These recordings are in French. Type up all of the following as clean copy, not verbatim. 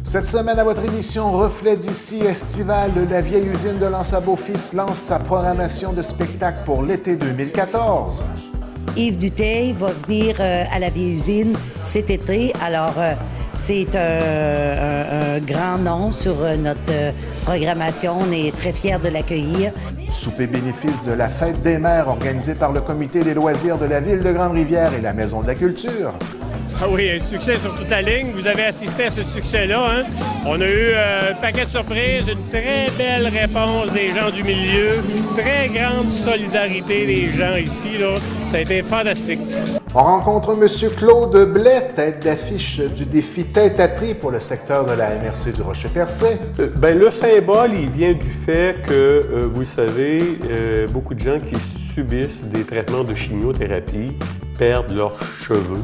Cette semaine, à votre émission Reflet d'ici estivale, la vieille usine de l'Anse-à-Beaufils lance sa programmation de spectacle pour l'été 2014. Yves Dutheil va venir à la vieille usine cet été. Alors, c'est un grand nom sur notre programmation. On est très fiers de l'accueillir. Souper bénéfice de la Fête des mères organisée par le Comité des loisirs de la Ville de Grande-Rivière et la Maison de la Culture. Ah oui, un succès sur toute la ligne. Vous avez assisté à ce succès-là. Hein? On a eu un paquet de surprises, une très belle réponse des gens du milieu, très grande solidarité des gens ici. Là. Ça a été fantastique. On rencontre M. Claude Blais, tête d'affiche du défi Tête à prix pour le secteur de la MRC du Rocher-Percé. Le symbole, il vient du fait que, vous le savez, beaucoup de gens qui subissent des traitements de chimiothérapie perdent leurs cheveux.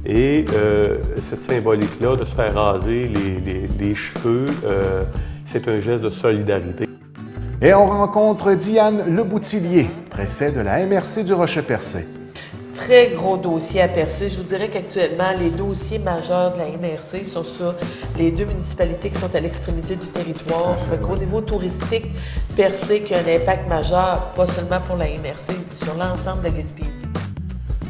Et cette symbolique-là, de se faire raser les cheveux, c'est un geste de solidarité. Et on rencontre Diane Leboutillier, préfet de la MRC du Rocher-Percé. Très gros dossier à percer. Je vous dirais qu'actuellement, les dossiers majeurs de la MRC sont sur les deux municipalités qui sont à l'extrémité du territoire. Fait qu'au niveau touristique, Percé qui a un impact majeur, pas seulement pour la MRC, mais sur l'ensemble de la Gaspésie.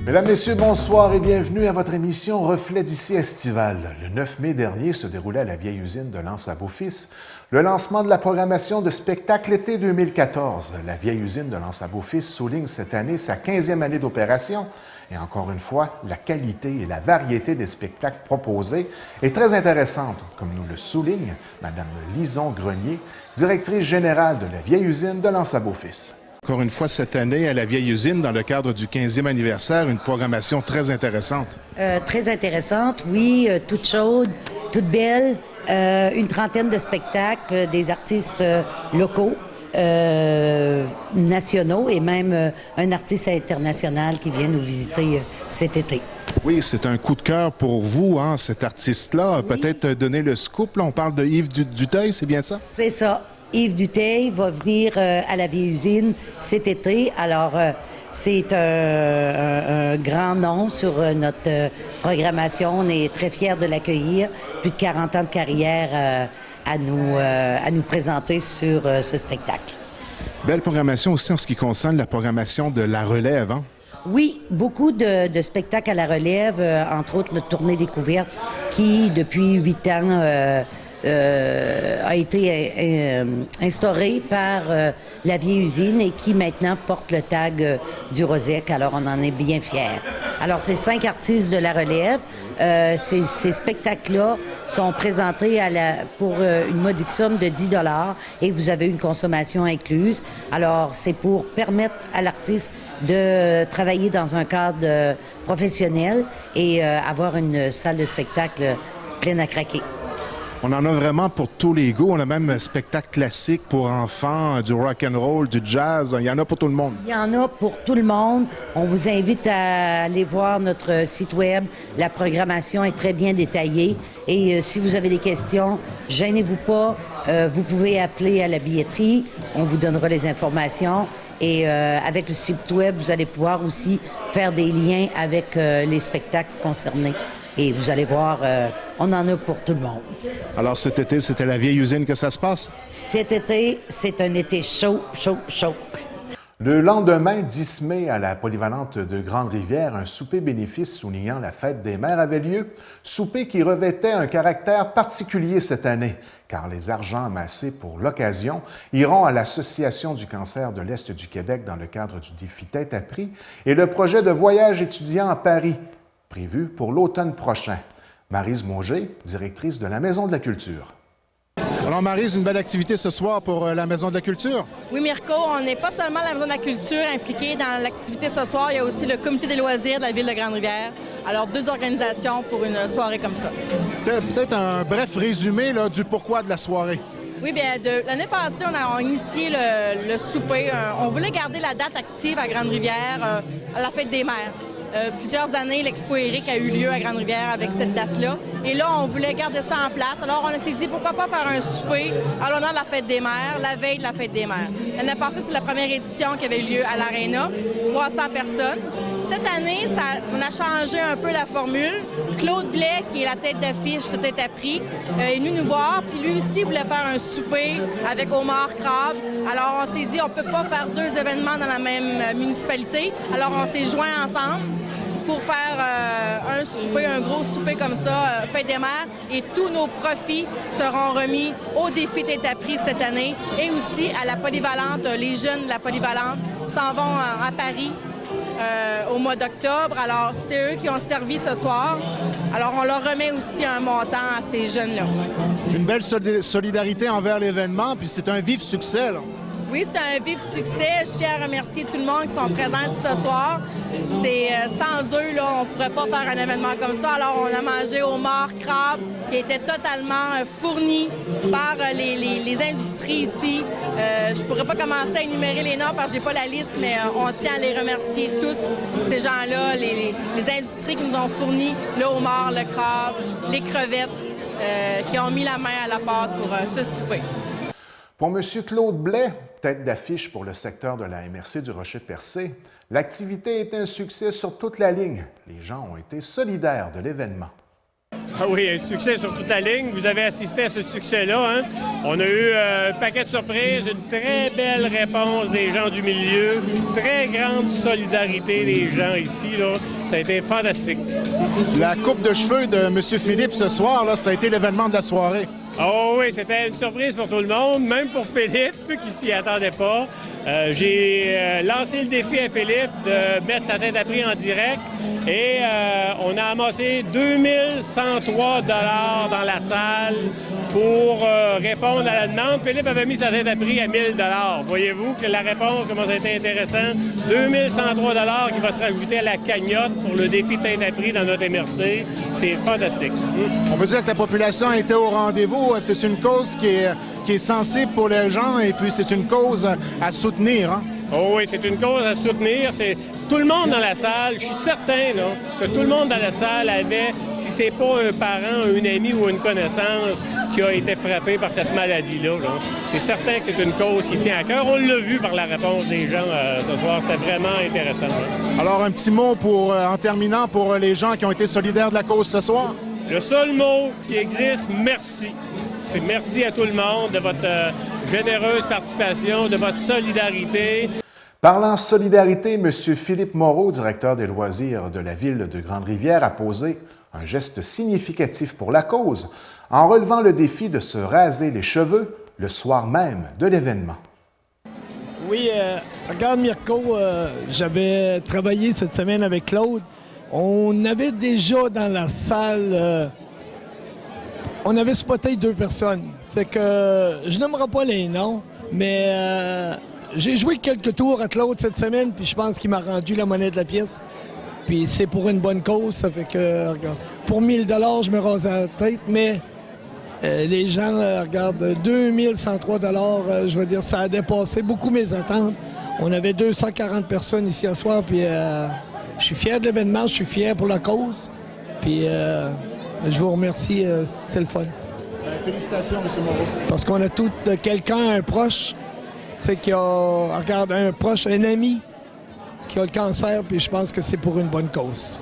Mesdames, Messieurs, bonsoir et bienvenue à votre émission Reflet d'ici estivale. Le 9 mai dernier se déroulait à la vieille usine de l'Anse-à-Beaufils le lancement de la programmation de spectacle été 2014. La vieille usine de l'Anse-à-Beaufils souligne cette année sa 15e année d'opération et encore une fois, la qualité et la variété des spectacles proposés est très intéressante, comme nous le souligne Mme Lison Grenier, directrice générale de la vieille usine de l'Anse-à-Beaufils. Encore une fois, cette année, à la vieille usine, dans le cadre du 15e anniversaire, une programmation très intéressante. Très intéressante, oui, toute chaude, toute belle. Une trentaine de spectacles, des artistes locaux, nationaux et même un artiste international qui vient nous visiter cet été. Oui, c'est un coup de cœur pour vous, hein, cet artiste-là. Oui. Peut-être donner le scoop, là, on parle de Yves Dutheil, c'est bien ça? C'est ça. Yves Dutheil va venir à la vieille usine cet été. Alors, c'est un grand nom sur notre programmation. On est très fiers de l'accueillir. Plus de 40 ans de carrière à nous présenter sur ce spectacle. Belle programmation aussi en ce qui concerne la programmation de la relève, hein? Oui, beaucoup de spectacles à la relève, entre autres notre tournée découverte qui, depuis 8 ans, a été instauré par la vieille usine et qui maintenant porte le tag du Rosec. Alors, on en est bien fiers. Alors, c'est 5 artistes de la relève. Ces spectacles-là sont présentés pour une modique somme de 10 $ et vous avez une consommation incluse. Alors, c'est pour permettre à l'artiste de travailler dans un cadre professionnel et avoir une salle de spectacle pleine à craquer. On en a vraiment pour tous les goûts. On a même un spectacle classique pour enfants, du rock and roll, du jazz. Il y en a pour tout le monde. Il y en a pour tout le monde. On vous invite à aller voir notre site web. La programmation est très bien détaillée. Et si vous avez des questions, gênez-vous pas. Vous pouvez appeler à la billetterie. On vous donnera les informations. Et avec le site web, vous allez pouvoir aussi faire des liens avec les spectacles concernés. Et vous allez voir, on en a pour tout le monde. Alors cet été, c'était à la vieille usine que ça se passe? Cet été, c'est un été chaud, chaud, chaud. Le lendemain, 10 mai, à la polyvalente de Grande-Rivière, un souper bénéfice soulignant la Fête des mères avait lieu. Souper qui revêtait un caractère particulier cette année, car les argents amassés pour l'occasion iront à l'Association du cancer de l'Est du Québec dans le cadre du défi Tête à prix et le projet de voyage étudiant à Paris, prévu pour l'automne prochain. Maryse Mauger, directrice de la Maison de la Culture. Alors Maryse, une belle activité ce soir pour la Maison de la Culture. Oui Mirko, on n'est pas seulement la Maison de la Culture impliquée dans l'activité ce soir, il y a aussi le Comité des loisirs de la Ville de Grande-Rivière. Alors 2 organisations pour une soirée comme ça. Peut-être un bref résumé là, du pourquoi de la soirée. Oui, bien, l'année passée, on a initié le souper. On voulait garder la date active à Grande-Rivière à la Fête des mères. Plusieurs années, l'Expo Éric a eu lieu à Grande-Rivière avec cette date-là. Et là, on voulait garder ça en place. Alors, on s'est dit, pourquoi pas faire un souper à l'honneur de la Fête des mères, la veille de la Fête des mères. L'année passée, c'est la première édition qui avait lieu à l'Arena, 300 personnes. Cette année, on a changé un peu la formule. Claude Blais, qui est la tête d'affiche de Tête à Prix, est venu nous voir. Puis lui aussi voulait faire un souper avec homard crabe. Alors on s'est dit, on ne peut pas faire deux événements dans la même municipalité. Alors on s'est joints ensemble pour faire un souper, un gros souper comme ça, Fête des mères. Et tous nos profits seront remis au défi Tête à Prix cette année et aussi à la polyvalente. Les jeunes de la polyvalente s'en vont à Paris au mois d'octobre. Alors, c'est eux qui ont servi ce soir. Alors, on leur remet aussi un montant à ces jeunes-là. Une belle solidarité envers l'événement, puis c'est un vif succès, là. Oui, c'est un vif succès. Je tiens à remercier tout le monde qui sont présents ce soir. Sans eux, là, on ne pourrait pas faire un événement comme ça. Alors, on a mangé homard crabe qui était totalement fourni par les industries ici. Je ne pourrais pas commencer à énumérer les noms parce que je n'ai pas la liste, mais on tient à les remercier tous, ces gens-là, les industries qui nous ont fourni le homard, le crabe, les crevettes, qui ont mis la main à la pâte pour ce souper. Pour M. Claude Blais, tête d'affiche pour le secteur de la MRC du Rocher-Percé, l'activité est un succès sur toute la ligne. Les gens ont été solidaires de l'événement. Ah oui, un succès sur toute la ligne. Vous avez assisté à ce succès-là. Hein? On a eu un paquet de surprises, une très belle réponse des gens du milieu, très grande solidarité des gens ici. Là. Ça a été fantastique. La coupe de cheveux de M. Philippe ce soir, là, ça a été l'événement de la soirée. Oh oui, c'était une surprise pour tout le monde, même pour Philippe, qui s'y attendait pas. J'ai lancé le défi à Philippe de mettre sa tête à prix en direct et on a amassé 2103 $ dans la salle pour répondre à la demande. Philippe avait mis sa tête à prix à 1000 $. Voyez-vous que la réponse, comment ça a été intéressant. 2103 $ qui va se rajouter à la cagnotte pour le défi de tête à prix dans notre MRC. C'est fantastique. On peut dire que la population a été au rendez-vous. C'est une cause qui est sensible pour les gens et puis c'est une cause à soutenir. Hein? Oh oui, c'est une cause à soutenir. C'est tout le monde dans la salle. Je suis certain là, que tout le monde dans la salle avait, si c'est pas un parent, un ami ou une connaissance qui a été frappé par cette maladie-là, c'est certain que c'est une cause qui tient à cœur. On l'a vu par la réponse des gens ce soir. C'était vraiment intéressant. Là. Alors, un petit mot en terminant pour les gens qui ont été solidaires de la cause ce soir. Le seul mot qui existe, merci. C'est merci à tout le monde de votre généreuse participation, de votre solidarité. Parlant solidarité, M. Philippe Moreau, directeur des loisirs de la ville de Grande-Rivière, a posé un geste significatif pour la cause en relevant le défi de se raser les cheveux le soir même de l'événement. Oui, regarde Mirko, j'avais travaillé cette semaine avec Claude. On avait déjà dans la salle... on avait spoté 2 personnes. Fait que je n'aimerais pas les noms, mais j'ai joué quelques tours à Claude cette semaine, puis je pense qu'il m'a rendu la monnaie de la pièce. Puis c'est pour une bonne cause, ça fait que, regarde, pour 1000 $, je me rase la tête, mais les gens, regarde, 2103 $, je veux dire, ça a dépassé beaucoup mes attentes. On avait 240 personnes ici ce soir, puis je suis fier de l'événement, je suis fier pour la cause, puis... je vous remercie, c'est le fun. Félicitations, M. Moreau. Parce qu'on a tout quelqu'un, un proche, qui a, regarde, un proche, un ami qui a le cancer, puis je pense que c'est pour une bonne cause.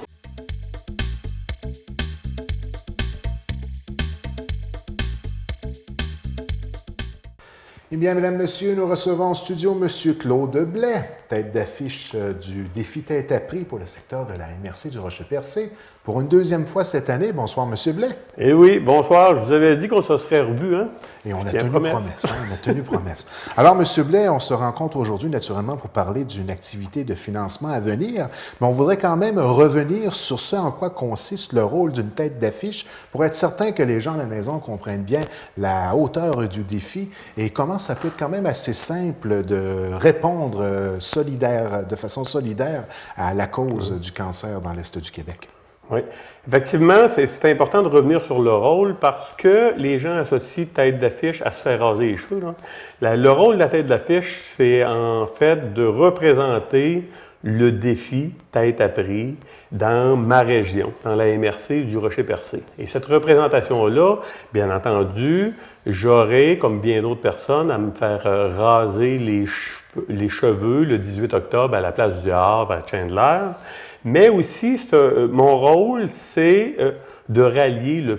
Eh bien, mesdames, messieurs, nous recevons en studio M. Claude Blais, tête d'affiche du défi Tête à prix pour le secteur de la MRC du Rocher-Percé, pour une 2e fois cette année. Bonsoir, M. Blais. Eh oui, bonsoir. Je vous avais dit qu'on se serait revus, hein? Et on a tenu promesse. Hein? On a tenu promesse. Alors, M. Blais, on se rencontre aujourd'hui, naturellement, pour parler d'une activité de financement à venir, mais on voudrait quand même revenir sur ce en quoi consiste le rôle d'une tête d'affiche pour être certain que les gens à la maison comprennent bien la hauteur du défi et comment ça peut être quand même assez simple de répondre de façon solidaire à la cause du cancer dans l'Est du Québec. Oui. Effectivement, c'est important de revenir sur le rôle parce que les gens associent tête d'affiche à se faire raser les cheveux. Le rôle de la tête d'affiche, c'est en fait de représenter le défi Tête à prix dans ma région, dans la MRC du Rocher-Percé. Et cette représentation-là, bien entendu, j'aurai, comme bien d'autres personnes, à me faire raser les cheveux le 18 octobre à la place du Havre à Chandler. Mais aussi, mon rôle, c'est de rallier le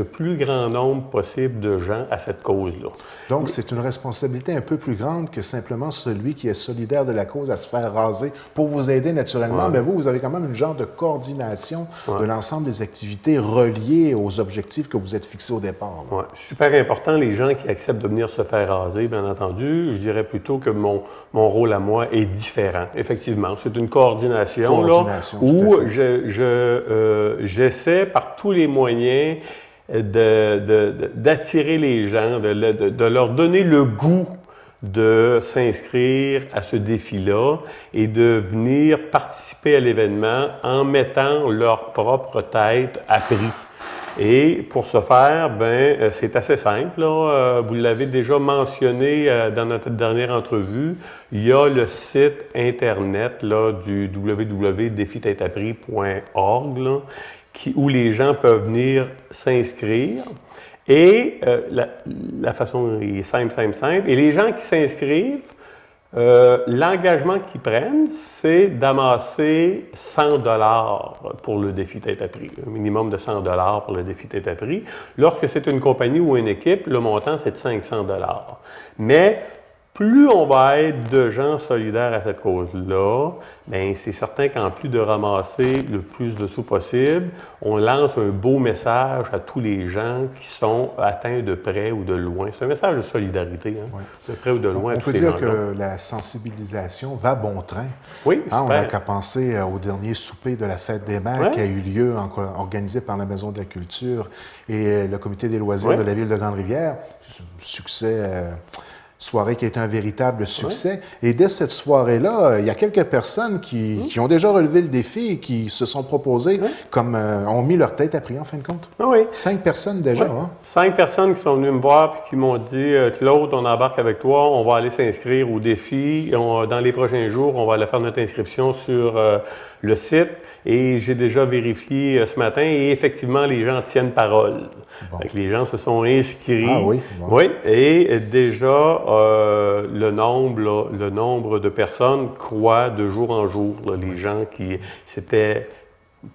plus grand nombre possible de gens à cette cause-là. Donc, c'est une responsabilité un peu plus grande que simplement celui qui est solidaire de la cause à se faire raser pour vous aider naturellement. Mais vous avez quand même une genre de coordination de l'ensemble des activités reliées aux objectifs que vous êtes fixés au départ. Oui, super important, les gens qui acceptent de venir se faire raser, bien entendu. Je dirais plutôt que mon rôle à moi est différent. Effectivement, c'est une coordination où j'essaie par tous les moyens d'attirer les gens, de leur donner le goût de s'inscrire à ce défi-là et de venir participer à l'événement en mettant leur propre tête à prix. Et pour ce faire, ben, c'est assez simple. Là. Vous l'avez déjà mentionné dans notre dernière entrevue. Il y a le site Internet là, du www.défitêteappris.org où les gens peuvent venir s'inscrire. Et la façon est simple. Et les gens qui s'inscrivent, l'engagement qu'ils prennent, c'est d'amasser 100 $ pour le défi Tête à Prix, un minimum de 100 $ pour le défi Tête à Prix. Lorsque c'est une compagnie ou une équipe, le montant, c'est de 500 $. Mais plus on va être de gens solidaires à cette cause-là, bien, c'est certain qu'en plus de ramasser le plus de sous possible, on lance un beau message à tous les gens qui sont atteints de près ou de loin. C'est un message de solidarité, hein? De près ou de loin. On peut dire que la sensibilisation va bon train. Oui, on n'a qu'à penser au dernier souper de la Fête des Mères qui a eu lieu, organisé par la Maison de la Culture et le Comité des loisirs de la Ville de Grande-Rivière. C'est un succès... soirée qui a été un véritable succès. Et dès cette soirée-là, il y a quelques personnes qui ont déjà relevé le défi et qui se sont proposées, ont mis leur tête à prix, en fin de compte. 5 personnes déjà. Hein? 5 personnes qui sont venues me voir et qui m'ont dit « Claude, on embarque avec toi, on va aller s'inscrire au défi. Dans les prochains jours, on va aller faire notre inscription sur le site. » Et j'ai déjà vérifié ce matin et effectivement, les gens tiennent parole. Bon. Les gens se sont inscrits. Ah oui? Bon. Oui, et déjà, le nombre de personnes croît de jour en jour. Là, les gens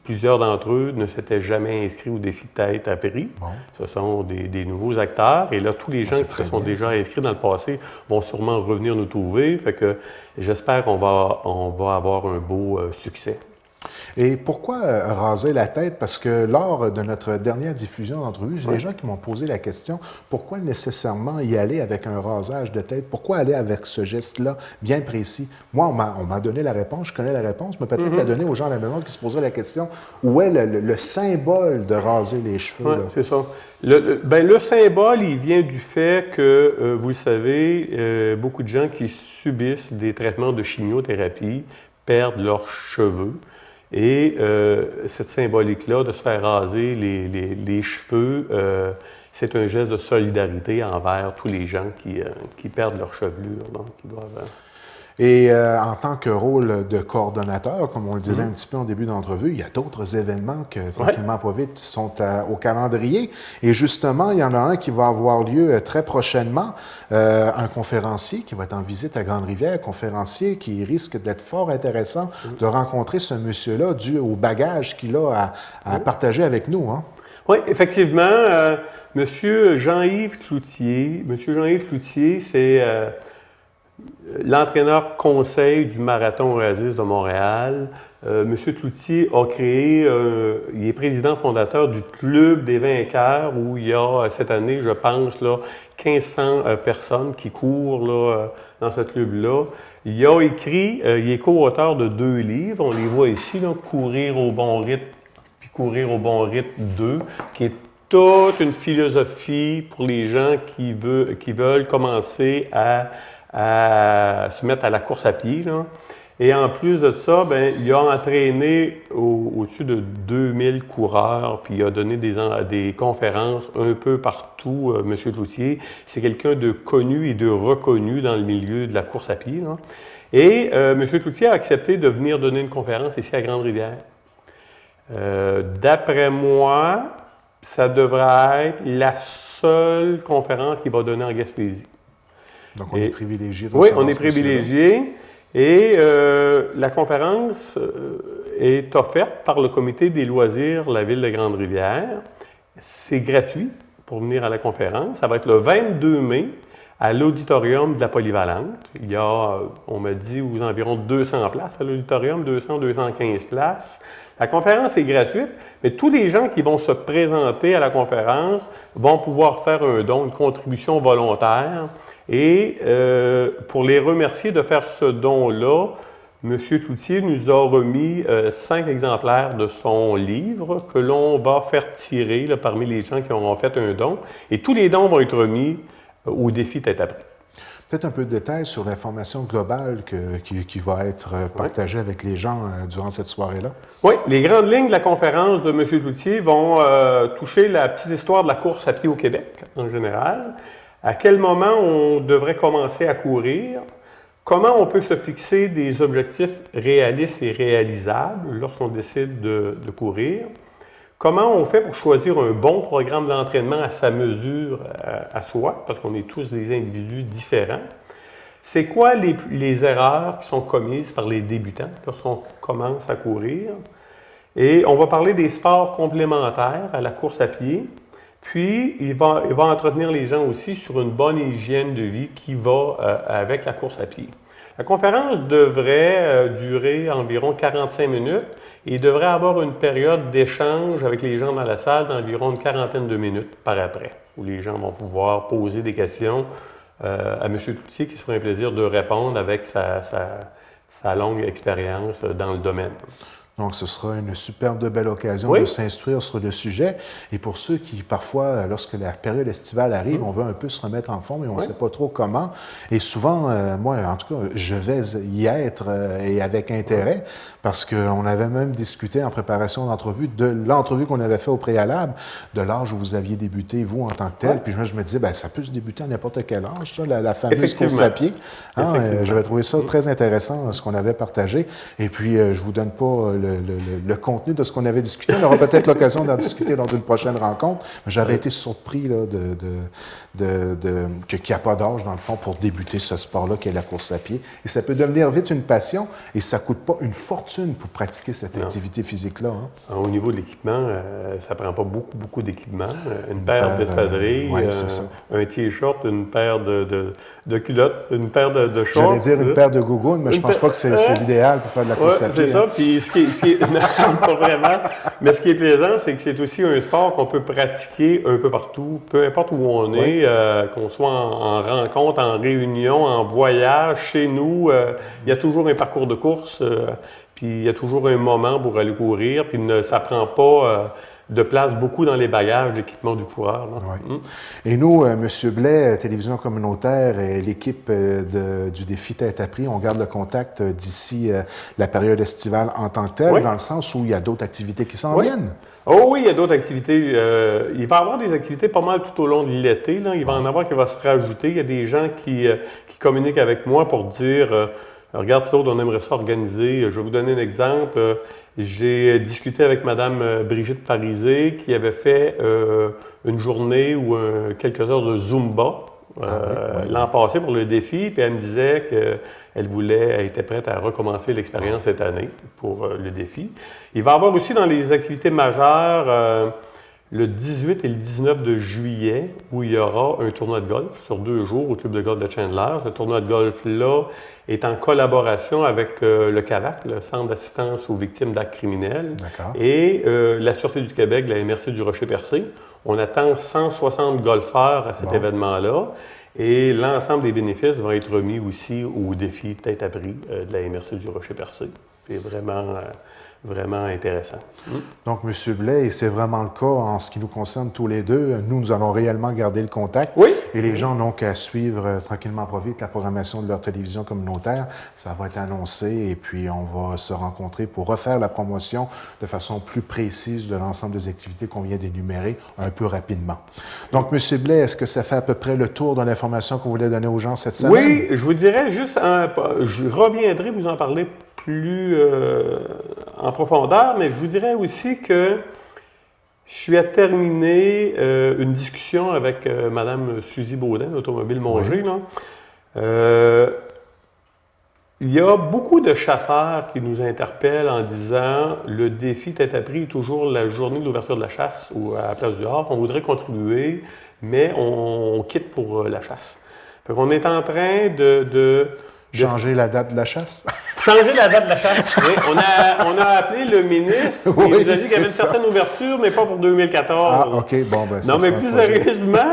plusieurs d'entre eux ne s'étaient jamais inscrits au défi de Tête à Prix. Bon. Ce sont des nouveaux acteurs. Et là, tous les gens qui se sont déjà inscrits dans le passé vont sûrement revenir nous trouver. Fait que j'espère qu'on va avoir un beau succès. Et pourquoi raser la tête? Parce que lors de notre dernière diffusion d'entrevue, j'ai des gens qui m'ont posé la question, pourquoi nécessairement y aller avec un rasage de tête? Pourquoi aller avec ce geste-là bien précis? Moi, on m'a donné la réponse, je connais la réponse, mais peut-être la donner aux gens à la maison qui se poseraient la question, où est le symbole de raser les cheveux? Oui, c'est ça. Le symbole, il vient du fait que, vous le savez, beaucoup de gens qui subissent des traitements de chimiothérapie perdent leurs cheveux. Et cette symbolique-là, de se faire raser les cheveux, c'est un geste de solidarité envers tous les gens qui perdent leur chevelure. Donc, qui doivent... Et en tant que rôle de coordonnateur, comme on le disait un petit peu en début d'entrevue, il y a d'autres événements que, tranquillement pas vite, sont au calendrier. Et justement, il y en a un qui va avoir lieu très prochainement, un conférencier qui va être en visite à Grande-Rivière, conférencier qui risque d'être fort intéressant de rencontrer ce monsieur-là dû au bagage qu'il a à partager avec nous. Hein? Oui, effectivement. Monsieur Jean-Yves Cloutier. Monsieur Jean-Yves Cloutier, c'est... l'entraîneur conseil du Marathon Oasis de Montréal. Monsieur Cloutier a créé, il est président fondateur du Club des vainqueurs où il y a cette année, je pense, là, 1500 personnes qui courent là, dans ce club-là. Il a écrit, il est co-auteur de 2 livres, on les voit ici, là, Courir au bon rythme puis Courir au bon rythme 2, qui est toute une philosophie pour les gens qui veulent commencer à se mettre à la course à pied. Là. Et en plus de ça, bien, il a entraîné au-dessus de 2000 coureurs, puis il a donné des conférences un peu partout, M. Cloutier. C'est quelqu'un de connu et de reconnu dans le milieu de la course à pied. Là. Et M. Cloutier a accepté de venir donner une conférence ici à Grande-Rivière. D'après moi, ça devrait être la seule conférence qu'il va donner en Gaspésie. Donc, on est privilégié de Oui, on est privilégié. Et la conférence est offerte par le comité des loisirs de la Ville de Grande-Rivière. C'est gratuit pour venir à la conférence. Ça va être le 22 mai à l'auditorium de la Polyvalente. Il y a, on m'a dit, environ 200 places à l'auditorium, 200-215 places. La conférence est gratuite, mais tous les gens qui vont se présenter à la conférence vont pouvoir faire un don, une contribution volontaire. Et pour les remercier de faire ce don-là, M. Cloutier nous a remis 5 exemplaires de son livre que l'on va faire tirer là, parmi les gens qui auront fait un don. Et tous les dons vont être remis au défi Tête à prix. Peut-être un peu de détails sur l'information globale qui va être partagée avec les gens durant cette soirée-là. Oui, les grandes lignes de la conférence de M. Cloutier vont toucher la petite histoire de la course à pied au Québec, en général. À quel moment on devrait commencer à courir? Comment on peut se fixer des objectifs réalistes et réalisables lorsqu'on décide de courir? Comment on fait pour choisir un bon programme d'entraînement à sa mesure, à soi, parce qu'on est tous des individus différents? C'est quoi les erreurs qui sont commises par les débutants lorsqu'on commence à courir? Et on va parler des sports complémentaires à la course à pied. Puis, il va entretenir les gens aussi sur une bonne hygiène de vie qui va avec la course à pied. La conférence devrait durer environ 45 minutes et devrait avoir une période d'échange avec les gens dans la salle d'environ une quarantaine de minutes par après, où les gens vont pouvoir poser des questions à M. Cloutier qui se fera un plaisir de répondre avec sa longue expérience dans le domaine. Donc, ce sera une superbe belle occasion de s'instruire sur le sujet. Et pour ceux qui, parfois, lorsque la période estivale arrive, on veut un peu se remettre en forme et on ne sait pas trop comment. Et souvent, moi, en tout cas, je vais y être et avec intérêt parce qu'on avait même discuté en préparation d'entrevue de l'entrevue qu'on avait fait au préalable, de l'âge où vous aviez débuté, vous, en tant que tel. Puis je me disais, bien, ça peut se débuter à n'importe quel âge, ça, la fameuse course à pied. Hein, j'avais trouvé ça très intéressant, ce qu'on avait partagé. Et puis, je ne vous donne pas le contenu de ce qu'on avait discuté. On aura peut-être l'occasion d'en discuter lors d'une prochaine rencontre. J'avais été surpris là, qu'il n'y a pas d'âge, dans le fond, pour débuter ce sport-là, qui est la course à pied. Et ça peut devenir vite une passion et ça ne coûte pas une fortune pour pratiquer cette activité physique-là. Hein. Au niveau de l'équipement, ça ne prend pas beaucoup d'équipement. Une paire d'espadrilles, un T-shirt, une paire de culottes, une paire de shorts. J'allais dire une paire de gougounes, mais je ne pense pas que c'est l'idéal pour faire de la course à pied. C'est ça. Puis non, pas vraiment. Mais ce qui est plaisant, c'est que c'est aussi un sport qu'on peut pratiquer un peu partout, peu importe où on est, qu'on soit en rencontre, en réunion, en voyage, chez nous. Il y a toujours un parcours de course, puis il y a toujours un moment pour aller courir, puis ça ne prend pas de place beaucoup dans les bagages d'équipement du coureur. Et nous, M. Blais, Télévision communautaire et l'équipe du défi Tête à prix, on garde le contact d'ici la période estivale en tant que telle, dans le sens où il y a d'autres activités qui s'en viennent. Oh oui, il y a d'autres activités. Il va y avoir des activités pas mal tout au long de l'été. Il va en avoir qui va se rajouter. Il y a des gens qui communiquent avec moi pour dire regarde, Claude, on aimerait ça organiser. Je vais vous donner un exemple. J'ai discuté avec Mme Brigitte Parisé qui avait fait une journée ou quelques heures de Zumba l'an passé pour le défi. Puis elle me disait qu'elle était prête à recommencer l'expérience cette année pour le défi. Il va y avoir aussi dans les activités majeures le 18 et le 19 de juillet où il y aura un tournoi de golf sur 2 jours au club de golf de Chandler. Ce tournoi de golf-là est en collaboration avec le CAVAC, le Centre d'assistance aux victimes d'actes criminels, et la Sûreté du Québec, la MRC du Rocher-Percé. On attend 160 golfeurs à cet événement-là et l'ensemble des bénéfices vont être remis aussi au défi Tête à prix de la MRC du Rocher-Percé. C'est vraiment intéressant. Donc, M. Blais, et c'est vraiment le cas en ce qui nous concerne tous les deux. Nous allons réellement garder le contact. Et les gens n'ont qu'à suivre tranquillement pas vite la programmation de leur télévision communautaire. Ça va être annoncé et puis on va se rencontrer pour refaire la promotion de façon plus précise de l'ensemble des activités qu'on vient d'énumérer un peu rapidement. Donc, M. Blais, est-ce que ça fait à peu près le tour de l'information qu'on voulait donner aux gens cette semaine? Oui, je vous dirais juste, je reviendrai vous en parler plus en profondeur, mais je vous dirais aussi que je suis à terminer une discussion avec Mme Suzy Baudin, d'Automobile Monger. Il y a beaucoup de chasseurs qui nous interpellent en disant le défi tête à prix est toujours la journée de l'ouverture de la chasse ou à la place du Havre. On voudrait contribuer, mais on quitte pour la chasse. Fait qu'on est en train de Changer la date de la chasse? changer la date de la chasse. Oui, on a appelé le ministre, Oui, il nous a dit qu'il y avait une c'est ça. certaine ouverture, mais pas pour 2014. Ah, OK, bon, ben ça Non, mais sera plus un projet. sérieusement,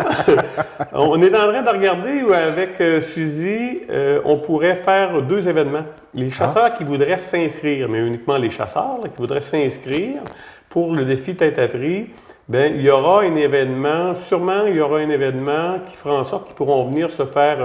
on est en train de regarder où, avec Suzy, on pourrait faire 2 événements. Les chasseurs qui voudraient s'inscrire, mais uniquement les chasseurs là, qui voudraient s'inscrire pour le défi tête à prix, bien, il y aura un événement, sûrement il y aura un événement qui fera en sorte qu'ils pourront venir se faire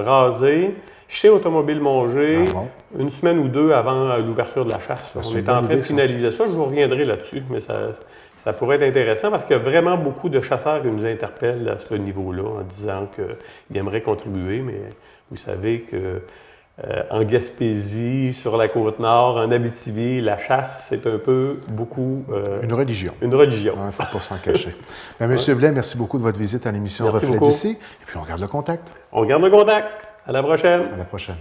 raser chez Automobile Montgé Ah bon? une semaine ou 2 avant l'ouverture de la chasse. Ben, c'est On une est en bonne train de idée, ça. finaliser ça. Je vous reviendrai là-dessus, mais ça pourrait être intéressant parce qu'il y a vraiment beaucoup de chasseurs qui nous interpellent à ce niveau-là en disant qu'ils aimeraient contribuer, mais vous savez que en Gaspésie, sur la Côte-Nord, en Abitibi, la chasse, c'est un peu beaucoup Une religion. une religion. Il ne faut pas s'en cacher. Ben, Monsieur Blais, merci beaucoup de votre visite à l'émission Merci Reflet beaucoup. d'ici. Et puis, on garde le contact. On garde le contact. À la prochaine. À la prochaine.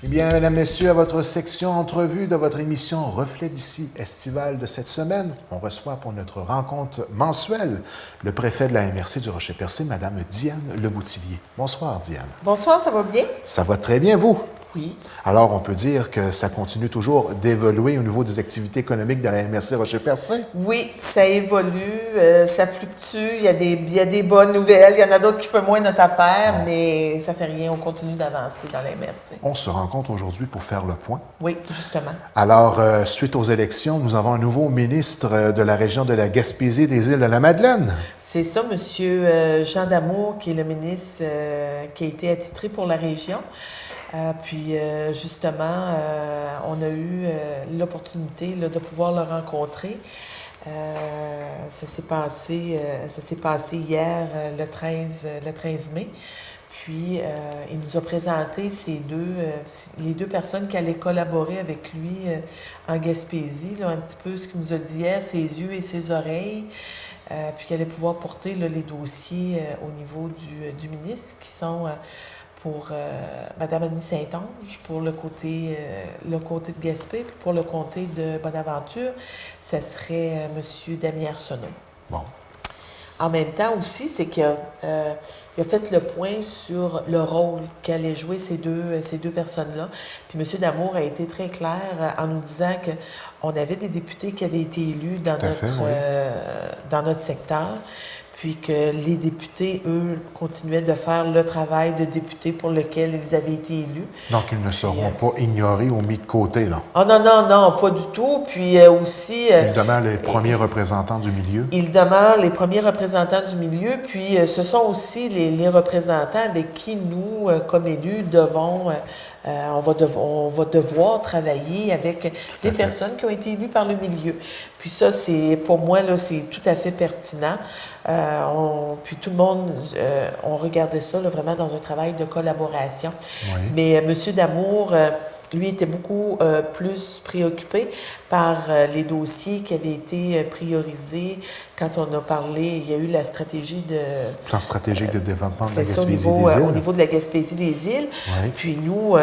Eh bien, mesdames, messieurs, à votre section entrevue de votre émission Reflet d'ici estivale de cette semaine, on reçoit pour notre rencontre mensuelle le préfet de la MRC du Rocher-Percé, Mme Diane Leboutillier. Bonsoir, Diane. Bonsoir, ça va bien? Ça va très bien, vous? Oui. Alors, on peut dire que ça continue toujours d'évoluer au niveau des activités économiques de la MRC Rocher-Percé? Oui, ça évolue, ça fluctue, il y a des bonnes nouvelles, il y en a d'autres qui font moins notre affaire, mais ça fait rien, on continue d'avancer dans la MRC. On se rencontre aujourd'hui pour faire le point. Oui, justement. Alors, suite aux élections, nous avons un nouveau ministre de la région de la Gaspésie et des îles de la Madeleine. C'est ça, M. Jean Damour, qui est le ministre qui a été attitré pour la région. Puis, justement, on a eu l'opportunité là, de pouvoir le rencontrer. Ça s'est passé hier, le 13 mai. Puis, il nous a présenté les deux personnes qui allaient collaborer avec lui en Gaspésie, là, un petit peu ce qu'il nous a dit hier, ses yeux et ses oreilles. Puis qu'il allait pouvoir porter là, les dossiers au niveau du ministre, qui sont pour Mme Annie Saint-Onge, pour le côté de Gaspé, puis pour le comté de Bonaventure, ça serait M. Damien Arsenault. Bon. En même temps aussi, c'est qu'il a fait le point sur le rôle qu'allaient jouer ces deux personnes-là. Puis M. Damour a été très clair en nous disant qu'on avait des députés qui avaient été élus dans notre secteur, puis que les députés, eux, continuaient de faire le travail de députés pour lequel ils avaient été élus. Donc, ils ne seront pas ignorés ou mis de côté, là. Ah non, pas du tout. Puis aussi... Ils demeurent les premiers représentants du milieu. Ils demeurent les premiers représentants du milieu, puis ce sont aussi les représentants avec qui nous, comme élus, on va devoir travailler avec les personnes qui ont été élues par le milieu. Puis ça, pour moi, là, c'est tout à fait pertinent. Puis tout le monde, on regardait ça là, vraiment dans un travail de collaboration. Oui. Mais M. Damour, lui, était beaucoup plus préoccupé par les dossiers qui avaient été priorisés quand on a parlé. Il y a eu la stratégie de... Plan stratégique de développement de la C'est ça, Gaspésie des îles. au niveau de la Gaspésie des îles. Oui. Puis nous,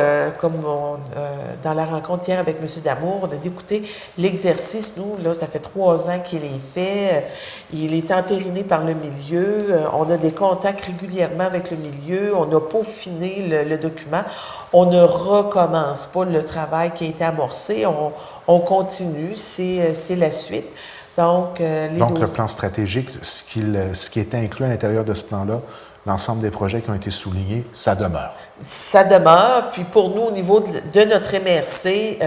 dans la rencontre hier avec M. Damour, on a dit, écoutez, l'exercice, nous, là, ça fait 3 ans qu'il est fait. Il est entériné par le milieu. On a des contacts régulièrement avec le milieu. On a peaufiné le document. On ne recommence pas le travail qui a été amorcé. On continue. C'est la suite. Donc, le plan stratégique, ce qui est inclus à l'intérieur de ce plan-là, l'ensemble des projets qui ont été soulignés, ça demeure. Ça demeure. Puis pour nous, au niveau de notre MRC...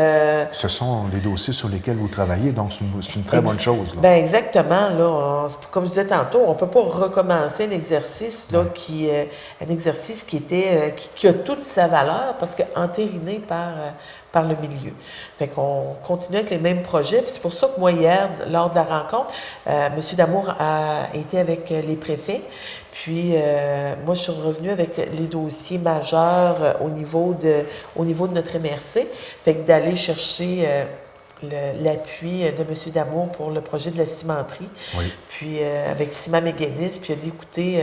Ce sont les dossiers sur lesquels vous travaillez, donc c'est une très bonne chose. Là. Bien, exactement. Là, comme je disais tantôt, on ne peut pas recommencer un exercice là, qui a toute sa valeur parce qu'entériné par le milieu. Fait qu'on continue avec les mêmes projets. Puis c'est pour ça que moi, hier, lors de la rencontre, M. Damour a été avec les préfets. Puis, moi, je suis revenue avec les dossiers majeurs au niveau de notre MRC. Fait que d'aller chercher l'appui de M. Damour pour le projet de la cimenterie. Oui. Puis avec Ciment Mécanisme, puis il a dit, écoutez,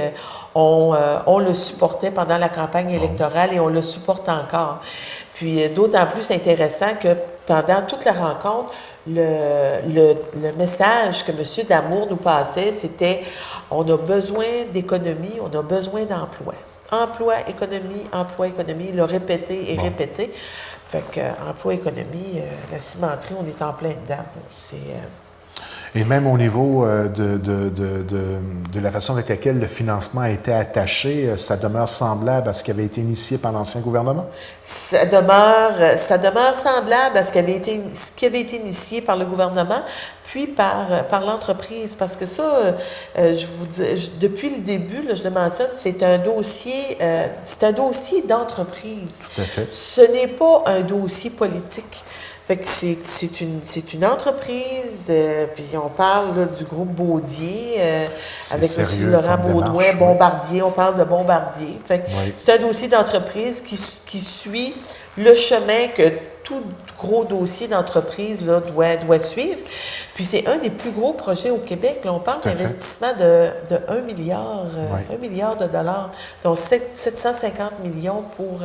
on le supportait pendant la campagne électorale et on le supporte encore. Puis d'autant plus intéressant que pendant toute la rencontre, le message que M. Damour nous passait, c'était « On a besoin d'économie, on a besoin d'emploi. » Emploi, économie, il l'a répété et répété. Fait que emploi, économie, la cimenterie, on est en plein dedans. Et même au niveau de la façon avec laquelle le financement a été attaché, ça demeure semblable à ce qui avait été initié par l'ancien gouvernement? Ça demeure semblable à ce qui avait été initié par le gouvernement, puis par l'entreprise. Parce que ça, depuis le début, là, je le mentionne, c'est un dossier d'entreprise. Tout à fait. Ce n'est pas un dossier politique. Fait que c'est une entreprise, puis on parle là, du groupe Baudier, avec M. Laurent Baudouin, Bombardier, on parle de Bombardier. Fait que c'est un dossier d'entreprise qui suit le chemin que tout gros dossier d'entreprise là, doit suivre. Puis c'est un des plus gros projets au Québec. Là, on parle d'investissement de 1 milliard, 1 milliard de dollars, dont 750 millions pour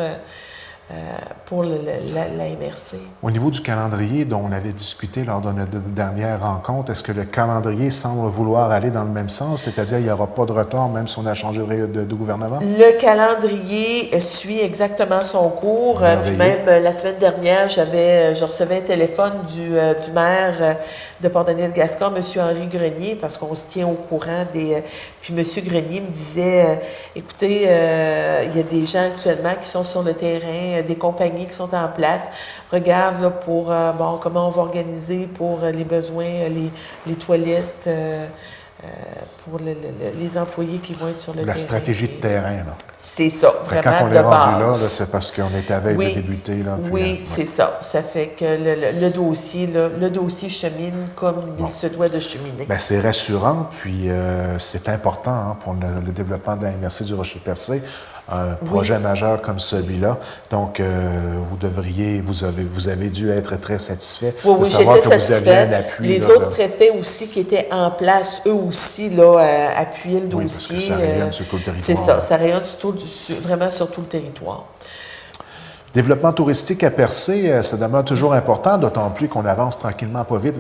la MRC. Au niveau du calendrier dont on avait discuté lors de notre dernière rencontre, est-ce que le calendrier semble vouloir aller dans le même sens? C'est-à-dire qu'il n'y aura pas de retard même si on a changé de gouvernement? Le calendrier suit exactement son cours. Puis même la semaine dernière, je recevais un téléphone du maire de Port-Daniel-Gascon, M. Henri Grenier, parce qu'on se tient au courant des... Puis M. Grenier me disait, écoutez, il y a des gens actuellement qui sont sur le terrain, des compagnies qui sont en place. Regarde là, pour comment on va organiser pour les besoins, les toilettes, pour les employés qui vont être sur le terrain. La stratégie de terrain, là. C'est ça, vraiment quand on de est rendu base. Là, c'est parce qu'on est à veille de débuter. Là, puis, c'est ça. Ça fait que le dossier chemine comme il se doit de cheminer. Bien, c'est rassurant, puis c'est important pour le développement de la MRC du Rocher-Percé. Un projet majeur comme celui-là. Donc, vous avez dû être très satisfait de savoir que vous aviez un appui. Les autres préfets aussi qui étaient en place, eux aussi, là, appuyaient le dossier. Parce que ça rayonne sur tout le territoire. C'est ça, ça rayonne vraiment sur tout le territoire. Développement touristique à Percé, ça demeure toujours important, d'autant plus qu'on avance tranquillement pas vite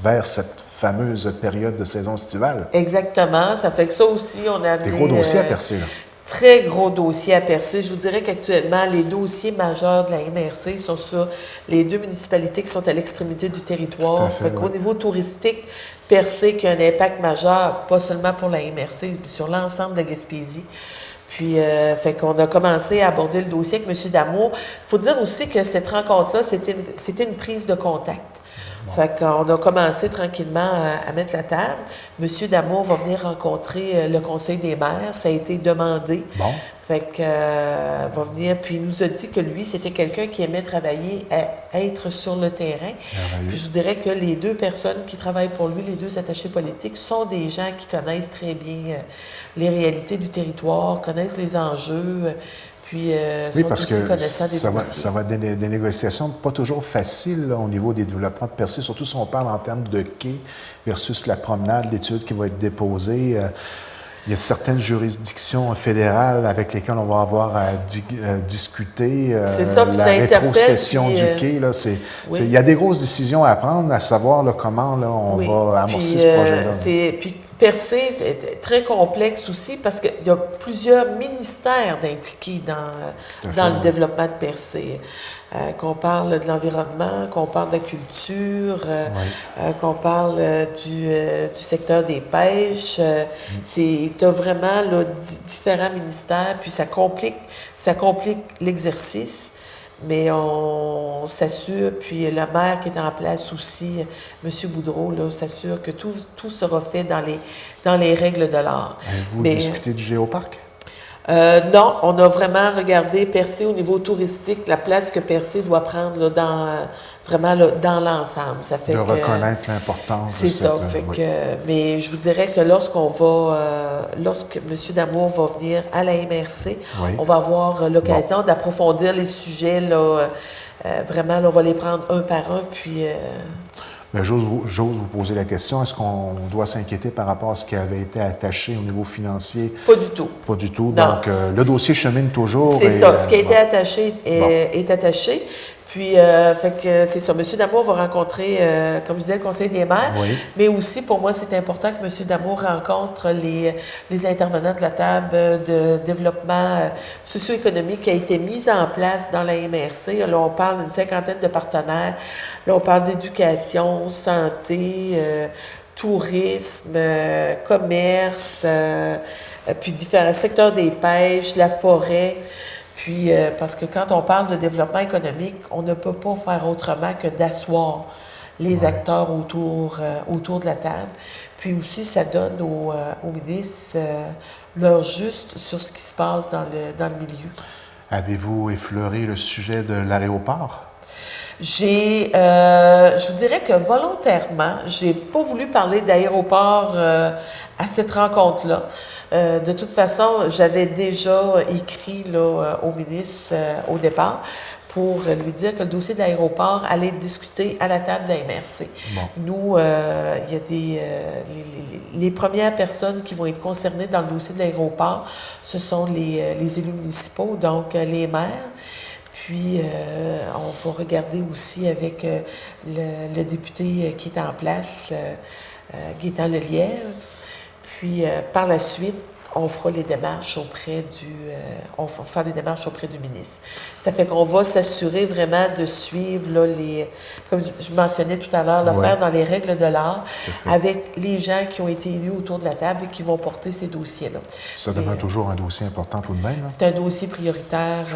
vers cette fameuse période de saison estivale. Exactement. Ça fait que ça aussi, on a amené... Des gros dossiers à Percé, là. Très gros dossier à Percé. Je vous dirais qu'actuellement, les dossiers majeurs de la MRC sont sur les 2 municipalités qui sont à l'extrémité du territoire. Au niveau touristique, Percé qui a un impact majeur, pas seulement pour la MRC, mais sur l'ensemble de la Gaspésie. Puis, fait qu'on a commencé à aborder le dossier avec M. Damour. Il faut dire aussi que cette rencontre-là, c'était une prise de contact. Fait qu'on a commencé tranquillement à mettre la table. M. Damour va venir rencontrer le Conseil des maires. Ça a été demandé. Bon. Fait que va venir, puis il nous a dit que lui, c'était quelqu'un qui aimait travailler, être sur le terrain. Puis je vous dirais que les 2 personnes qui travaillent pour lui, les 2 attachés politiques, sont des gens qui connaissent très bien les réalités du territoire, connaissent les enjeux. Puis, oui, parce que ça va des négociations pas toujours faciles là, au niveau des développements de Percé, surtout si on parle en termes de quai versus la promenade d'études qui va être déposée. Il y a certaines juridictions fédérales avec lesquelles on va avoir à discuter. C'est ça, puis la rétrocession du quai. Là, il y a des grosses décisions à prendre, à savoir là, comment là, on va amorcer ce projet-là. Puis Percé est très complexe aussi parce qu'il y a plusieurs ministères d'impliqués dans le développement de Percé. Qu'on parle de l'environnement, qu'on parle de la culture, qu'on parle du secteur des pêches. Tu as vraiment là, différents ministères, puis ça complique l'exercice. Mais on s'assure, puis le maire qui est en place aussi, M. Boudreau, là, s'assure que tout sera fait dans les règles de l'art. Vous discutez du géoparc? Non, on a vraiment regardé Percé au niveau touristique, la place que Percé doit prendre là, dans l'ensemble. Ça fait reconnaître l'importance. C'est ça. Mais je vous dirais que lorsque M. Damour va venir à la MRC, on va avoir l'occasion d'approfondir les sujets là, vraiment, là, on va les prendre un par un, puis... Mais j'ose vous poser la question, est-ce qu'on doit s'inquiéter par rapport à ce qui avait été attaché au niveau financier? Pas du tout. Pas du tout. Non. Donc, le dossier chemine toujours. C'est ça. Ce qui a été bon. attaché est attaché. Puis, fait que c'est ça. M. Damour va rencontrer, comme je disais, le Conseil des maires. Oui. Mais aussi, pour moi, c'est important que M. Damour rencontre les intervenants de la table de développement socio-économique qui a été mise en place dans la MRC. Là, on parle d'une 50aine de partenaires. Là, on parle d'éducation, santé, tourisme, commerce, puis différents secteurs des pêches, la forêt. Puis, parce que quand on parle de développement économique, on ne peut pas faire autrement que d'asseoir les acteurs autour de la table. Puis aussi, ça donne aux ministres leur juste sur ce qui se passe dans le milieu. Avez-vous effleuré le sujet de l'aéroport? Je vous dirais que volontairement, j'ai pas voulu parler d'aéroport à cette rencontre-là. De toute façon, j'avais déjà écrit là, au ministre au départ pour lui dire que le dossier de l'aéroport allait être discuté à la table de la MRC. Bon. Nous, il y a les premières personnes qui vont être concernées dans le dossier de l'aéroport, ce sont les élus municipaux, donc les maires. Puis, on va regarder aussi avec le député qui est en place, Gaétan Lelièvre. Puis, par la suite, on fera les démarches auprès du ministre. Ça fait qu'on va s'assurer vraiment de suivre là, comme je mentionnais tout à l'heure, faire dans les règles de l'art avec les gens qui ont été élus autour de la table et qui vont porter ces dossiers-là. Ça demeure toujours un dossier important tout de même. C'est un dossier prioritaire,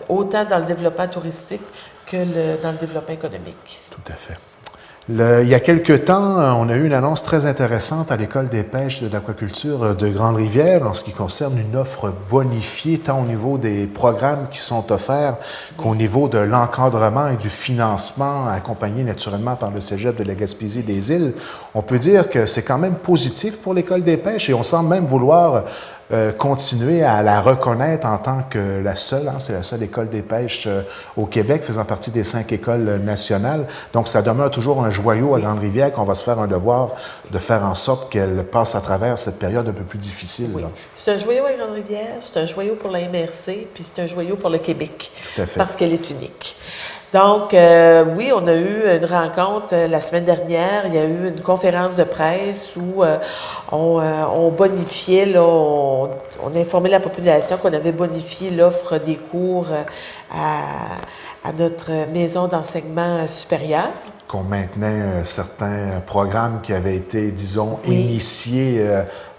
autant dans le développement touristique que dans le développement économique. Tout à fait. Il y a quelque temps, on a eu une annonce très intéressante à l'École des pêches de l'aquaculture de Grande-Rivière en ce qui concerne une offre bonifiée tant au niveau des programmes qui sont offerts qu'au niveau de l'encadrement et du financement accompagné naturellement par le Cégep de la Gaspésie des Îles. On peut dire que c'est quand même positif pour l'École des pêches et on semble même vouloir continuer à la reconnaître en tant que la seule, c'est la seule école des pêches au Québec, faisant partie des 5 écoles nationales. Donc, ça demeure toujours un joyau à Grande-Rivière qu'on va se faire un devoir de faire en sorte qu'elle passe à travers cette période un peu plus difficile. Oui. C'est un joyau à Grande-Rivière, c'est un joyau pour la MRC, puis c'est un joyau pour le Québec. Tout à fait. Parce qu'elle est unique. Donc, oui, on a eu une rencontre la semaine dernière. Il y a eu une conférence de presse où on bonifiait, là, on informait la population qu'on avait bonifié l'offre des cours à notre maison d'enseignement supérieur. Qu'on maintenait certains programmes qui avaient été, disons, initiés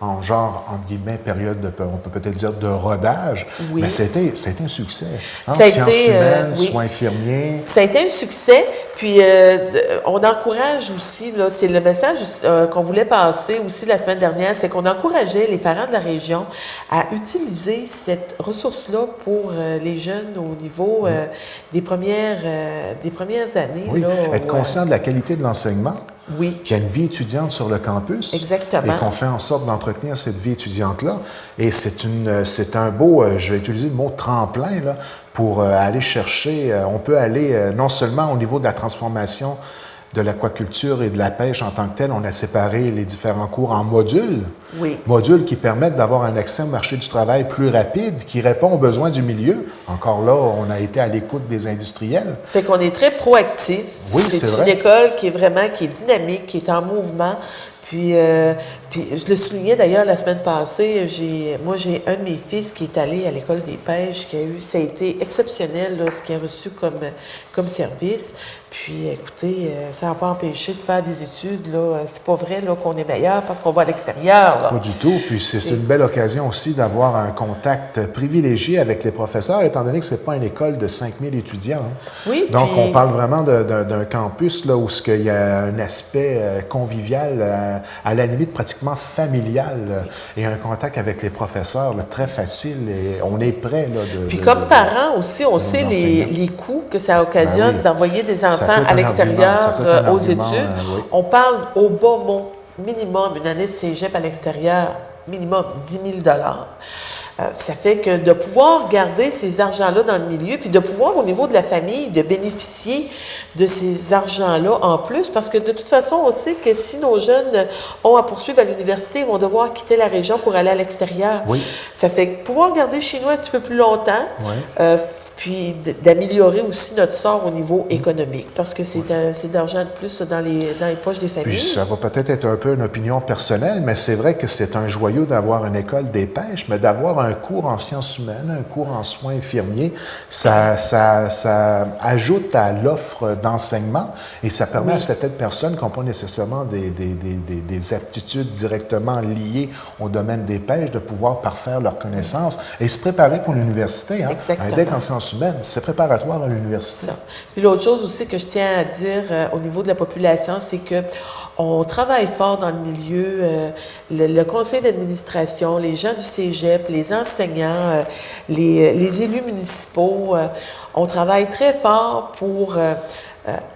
en genre, entre guillemets, période, on peut peut-être dire, de rodage. Oui. Mais c'était un succès. Sciences humaines, soins infirmiers. Ça a été un succès. Puis, on encourage aussi, là, c'est le message qu'on voulait passer aussi la semaine dernière, c'est qu'on encourageait les parents de la région à utiliser cette ressource-là pour les jeunes au niveau des premières années. Oui, là, être conscient de la qualité de l'enseignement. Oui. Qu'il y a une vie étudiante sur le campus. Exactement. Et qu'on fait en sorte d'entretenir cette vie étudiante-là. Et c'est un beau, je vais utiliser le mot tremplin, là, pour aller chercher, on peut aller non seulement au niveau de la transformation de l'aquaculture et de la pêche en tant que telle, on a séparé les différents cours en modules. Oui. Modules qui permettent d'avoir un accès au marché du travail plus rapide, qui répond aux besoins du milieu. Encore là, on a été à l'écoute des industriels. C'est qu'on est très proactif. Oui, c'est vrai. C'est une école qui est dynamique, qui est en mouvement. Puis je le soulignais d'ailleurs la semaine passée, j'ai un de mes fils qui est allé à l'école des pêches, ça a été exceptionnel, là, ce qu'il a reçu comme service. Puis, écoutez, ça n'a pas empêché de faire des études, là. C'est pas vrai, là, qu'on est meilleur parce qu'on va à l'extérieur, là. Pas du tout. Puis, c'est une belle occasion aussi d'avoir un contact privilégié avec les professeurs, étant donné que c'est pas une école de 5000 étudiants. Oui. Donc, puis... on parle vraiment d'un campus, là, où il y a un aspect convivial, à la limite pratiquement familial, et un contact avec les professeurs, là, très facile, et on est prêt, là, Puis, comme parents aussi, on sait les coûts que ça occasionne d'envoyer des enfants à l'extérieur aux études. Oui. On parle au bas mot, minimum, une année de cégep à l'extérieur, minimum 10 000 $. Ça fait que de pouvoir garder ces argents-là dans le milieu, puis de pouvoir, au niveau de la famille, de bénéficier de ces argents-là en plus, parce que de toute façon, on sait que si nos jeunes ont à poursuivre à l'université, ils vont devoir quitter la région pour aller à l'extérieur. Oui. Ça fait que pouvoir garder chez nous un petit peu plus longtemps, puis d'améliorer aussi notre sort au niveau économique, parce que c'est d'argent de plus dans les poches des familles. Puis ça va peut-être être un peu une opinion personnelle, mais c'est vrai que c'est un joyau d'avoir une école des pêches, mais d'avoir un cours en sciences humaines, un cours en soins infirmiers, ça ajoute à l'offre d'enseignement et ça permet à certaines personnes qui n'ont pas nécessairement des aptitudes directement liées au domaine des pêches de pouvoir parfaire leurs connaissances et se préparer pour l'université. Hein? Un DEC en sciences humaines, c'est préparatoire à l'université. Ça. Puis l'autre chose aussi que je tiens à dire au niveau de la population, c'est que on travaille fort dans le milieu, le conseil d'administration, les gens du cégep, les enseignants, les élus municipaux, on travaille très fort pour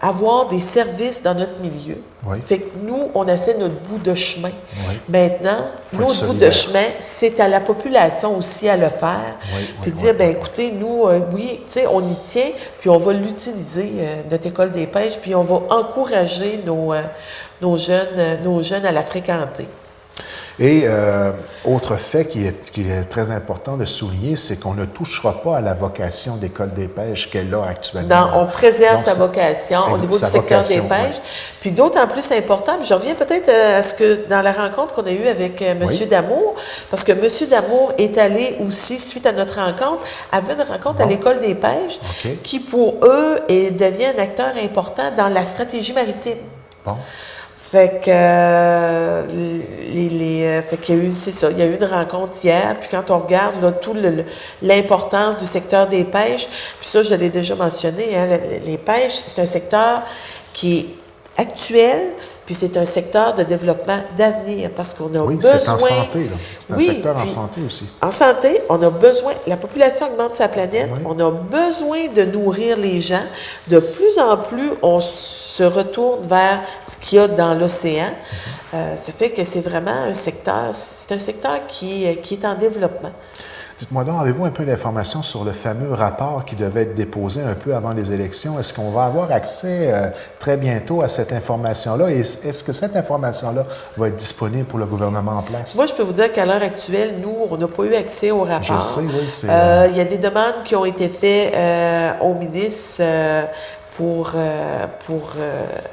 avoir des services dans notre milieu. Oui. Fait que nous, on a fait notre bout de chemin. Oui. Maintenant, notre bout de chemin, c'est à la population aussi à le faire. Puis dire, ben écoutez, nous, oui, tu sais, on y tient, puis on va l'utiliser, notre école des pêches, puis on va encourager nos jeunes à la fréquenter. Et autre fait qui est très important de souligner, c'est qu'on ne touchera pas à la vocation d'école des pêches qu'elle a actuellement. Non, on préserve sa vocation au niveau du secteur des pêches. Ouais. Puis d'autant plus important, puis je reviens peut-être à ce que dans la rencontre qu'on a eue avec M. Damour, parce que M. Damour est allé aussi, suite à notre rencontre, avait une rencontre à l'école des pêches, qui pour eux devient un acteur important dans la stratégie maritime. Bon. Fait que, fait qu'il y a eu, c'est ça, il y a eu une rencontre hier, puis quand on regarde là, tout l'importance du secteur des pêches, puis ça, je l'ai déjà mentionné, hein, les pêches, c'est un secteur qui est actuel, puis c'est un secteur de développement d'avenir, parce qu'on a besoin... c'est en santé, là. C'est un secteur en santé aussi. En santé, on a besoin... La population augmente sa planète, on a besoin de nourrir les gens. De plus en plus, on se retourne vers ce qu'il y a dans l'océan. Ça fait que c'est vraiment un secteur... C'est un secteur qui est en développement. Dites-moi donc, avez-vous un peu d'informations sur le fameux rapport qui devait être déposé un peu avant les élections? Est-ce qu'on va avoir accès très bientôt à cette information-là? Et est-ce que cette information-là va être disponible pour le gouvernement en place? Moi, je peux vous dire qu'à l'heure actuelle, nous, on n'a pas eu accès au rapport. Je sais, oui. Il y a des demandes qui ont été faites au ministre pour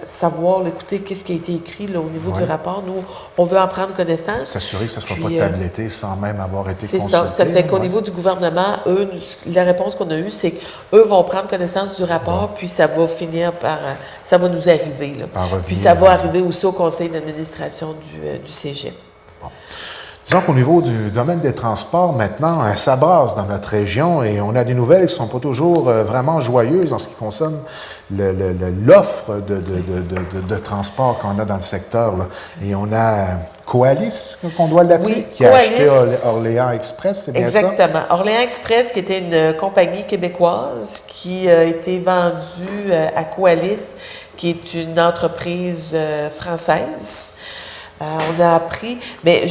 savoir, écoutez, qu'est-ce qui a été écrit là, au niveau du rapport. Nous, on veut en prendre connaissance. S'assurer que ça ne soit pas tabletté sans même avoir été consulté. C'est ça. Ça fait qu'au niveau du gouvernement, eux, la réponse qu'on a eue, c'est qu'eux vont prendre connaissance du rapport, puis ça va finir par... ça va nous arriver. Là. Puis ça va arriver aussi au conseil d'administration du cégep. Bon. Disons qu'au niveau du domaine des transports, maintenant, ça brasse dans notre région et on a des nouvelles qui ne sont pas toujours vraiment joyeuses en ce qui concerne l'offre de transport qu'on a dans le secteur. Là. Et on a Coalis, qu'on doit l'appeler, qui a acheté Orléans Express, c'est bien ça? Exactement. Orléans Express, qui était une compagnie québécoise qui a été vendue à Coalis, qui est une entreprise française. On a appris... Mais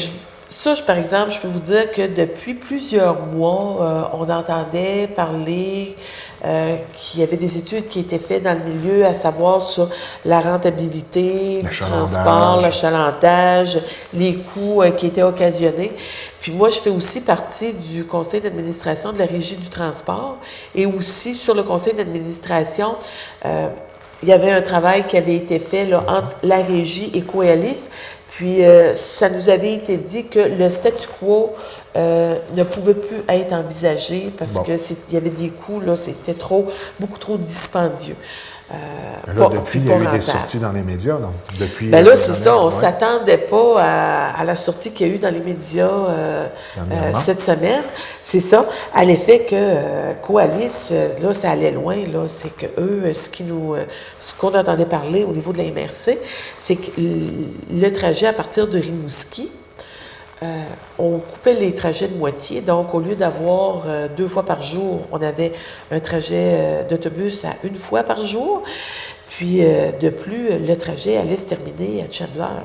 ça, par exemple, je peux vous dire que depuis plusieurs mois, on entendait parler qu'il y avait des études qui étaient faites dans le milieu, à savoir sur la rentabilité du transport, l'achalandage, les coûts qui étaient occasionnés. Puis moi, je fais aussi partie du conseil d'administration de la Régie du transport et aussi sur le conseil d'administration, il y avait un travail qui avait été fait là, entre la Régie et Coalis. Puis, ça nous avait été dit que le statu quo ne pouvait plus être envisagé parce qu'il y avait des coûts, là, c'était beaucoup trop dispendieux. Là, depuis, il y a eu des sorties dans les médias. Donc, depuis, là, c'est ça. On ne s'attendait pas à la sortie qu'il y a eu dans les médias cette semaine. C'est ça. À l'effet que Coalis, là, ça allait loin. Là, c'est que eux, ce qu'on entendait parler au niveau de la MRC, c'est que le trajet à partir de Rimouski, on coupait les trajets de moitié. Donc, au lieu d'avoir 2 fois par jour, on avait un trajet d'autobus à 1 fois par jour. Puis, de plus, le trajet allait se terminer à Chandler.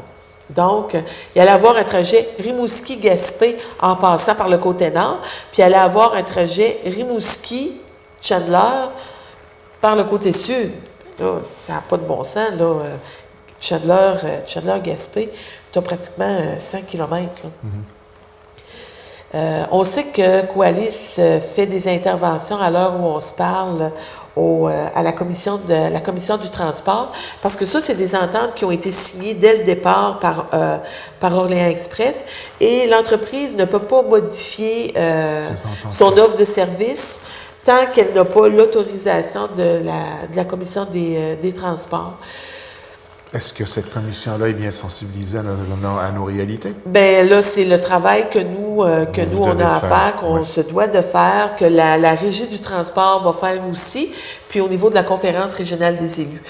Donc, il allait avoir un trajet Rimouski-Gaspé en passant par le côté nord, puis il allait avoir un trajet Rimouski-Chandler par le côté sud. Là, ça n'a pas de bon sens, là. Chandler-Gaspé, tu as pratiquement 100 km. On sait que Coalis fait des interventions à l'heure où on se parle à la commission du transport, parce que ça, c'est des ententes qui ont été signées dès le départ par Orléans Express, et l'entreprise ne peut pas modifier son offre de service tant qu'elle n'a pas l'autorisation de la commission des transports. Est-ce que cette commission-là est bien sensibilisée à nos réalités? Bien, là, c'est le travail que nous on a à faire, qu'on se doit de faire, que la Régie du transport va faire aussi, puis au niveau de la conférence régionale des élus.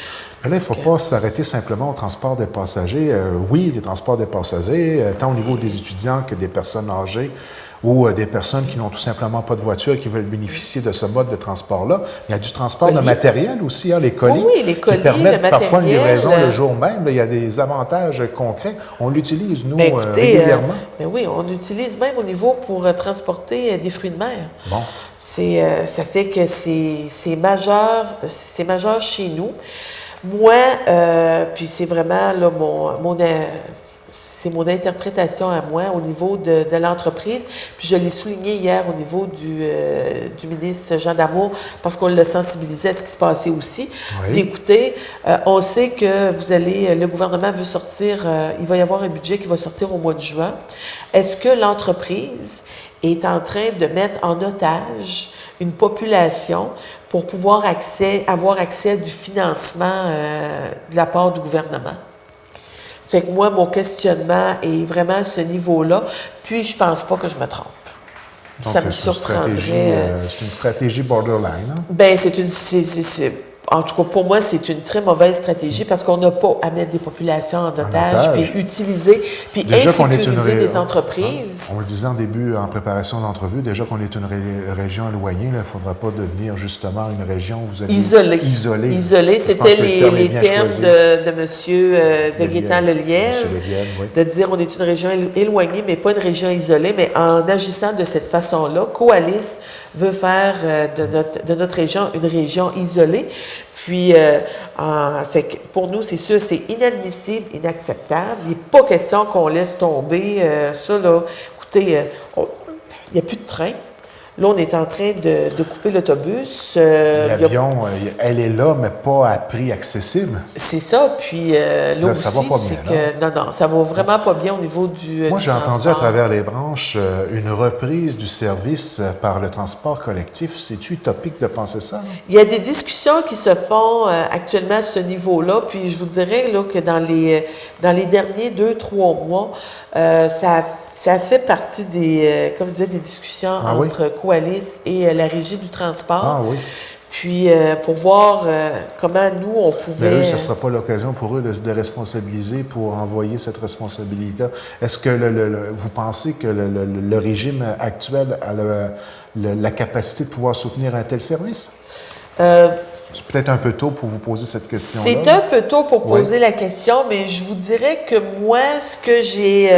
Mais là, il ne faut pas s'arrêter simplement au transport des passagers. Oui, les transports des passagers, tant au niveau des étudiants que des personnes âgées ou des personnes qui n'ont tout simplement pas de voiture et qui veulent bénéficier de ce mode de transport-là. Il y a du transport de matériel aussi, les colis, les colis, qui permettent parfois une livraison le jour même. Là, il y a des avantages concrets. On l'utilise, nous, régulièrement. Oui, on l'utilise même au niveau pour transporter des fruits de mer. Bon. Ça fait que c'est majeur chez nous. Moi, puis c'est vraiment là, c'est mon interprétation à moi au niveau de l'entreprise. Puis je l'ai souligné hier au niveau du ministre Jean Damour, parce qu'on l'a sensibilisé à ce qui se passait aussi. Oui. Écoutez, on sait que le gouvernement veut sortir, il va y avoir un budget qui va sortir au mois de juin. Est-ce que l'entreprise est en train de mettre en otage une population pour pouvoir avoir accès à du financement de la part du gouvernement? Fait que moi, mon questionnement est vraiment à ce niveau-là, puis je pense pas que je me trompe. Donc, ça me surprendrait. C'est une stratégie borderline. Hein? Bien, en tout cas, pour moi, c'est une très mauvaise stratégie parce qu'on n'a pas à mettre des populations en otage, puis utiliser, puis insécuriser des entreprises. On le disait en début, en préparation d'entrevue, déjà qu'on est une région éloignée, il ne faudra pas devenir justement une région où vous allez isolée. C'était les termes de M. de Guétan-Lelièvre, de dire on est une région éloignée, mais pas une région isolée, mais en agissant de cette façon-là, Coalis veut faire de notre région une région isolée. Puis, fait que pour nous, c'est sûr, c'est inadmissible, inacceptable. Il n'est pas question qu'on laisse tomber ça, là. Écoutez, il n'y a plus de train. Là, on est en train de couper l'autobus. L'avion, elle est là, mais pas à prix accessible. C'est ça. Puis là aussi, ça va pas bien. Non, ça va vraiment pas bien au niveau du Moi, j'ai transport. entendu à travers les branches une reprise du service par le transport collectif. C'est-tu utopique de penser ça? Là? Il y a des discussions qui se font actuellement à ce niveau-là. Puis je vous dirais là, que dans les derniers 2-3 mois, ça fait partie des discussions entre Coalis et la Régie du transport. Ah oui. Puis, pour voir comment nous, on pouvait... Mais eux, ce ne sera pas l'occasion pour eux de se déresponsabiliser pour envoyer cette responsabilité. Est-ce que vous pensez que le régime actuel a la capacité de pouvoir soutenir un tel service? C'est peut-être un peu tôt pour vous poser cette question-là. C'est un peu tôt pour poser la question, mais je vous dirais que moi, ce que j'ai...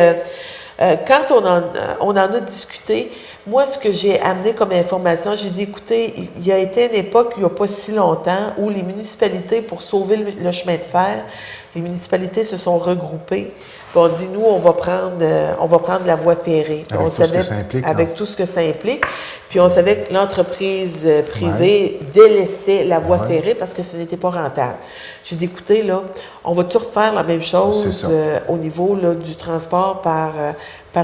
quand on en a discuté, moi, ce que j'ai amené comme information, j'ai dit, écoutez, il y a été une époque, il n'y a pas si longtemps, où les municipalités, pour sauver le chemin de fer, les municipalités se sont regroupées. Puis on dit, nous, on va prendre la voie ferrée. Avec tout ce que ça implique. Avec tout ce que ça implique. Puis on savait que l'entreprise privée délaissait la voie ferrée parce que ce n'était pas rentable. J'ai dit, écoutez, là, on va toujours faire la même chose au niveau là, du transport par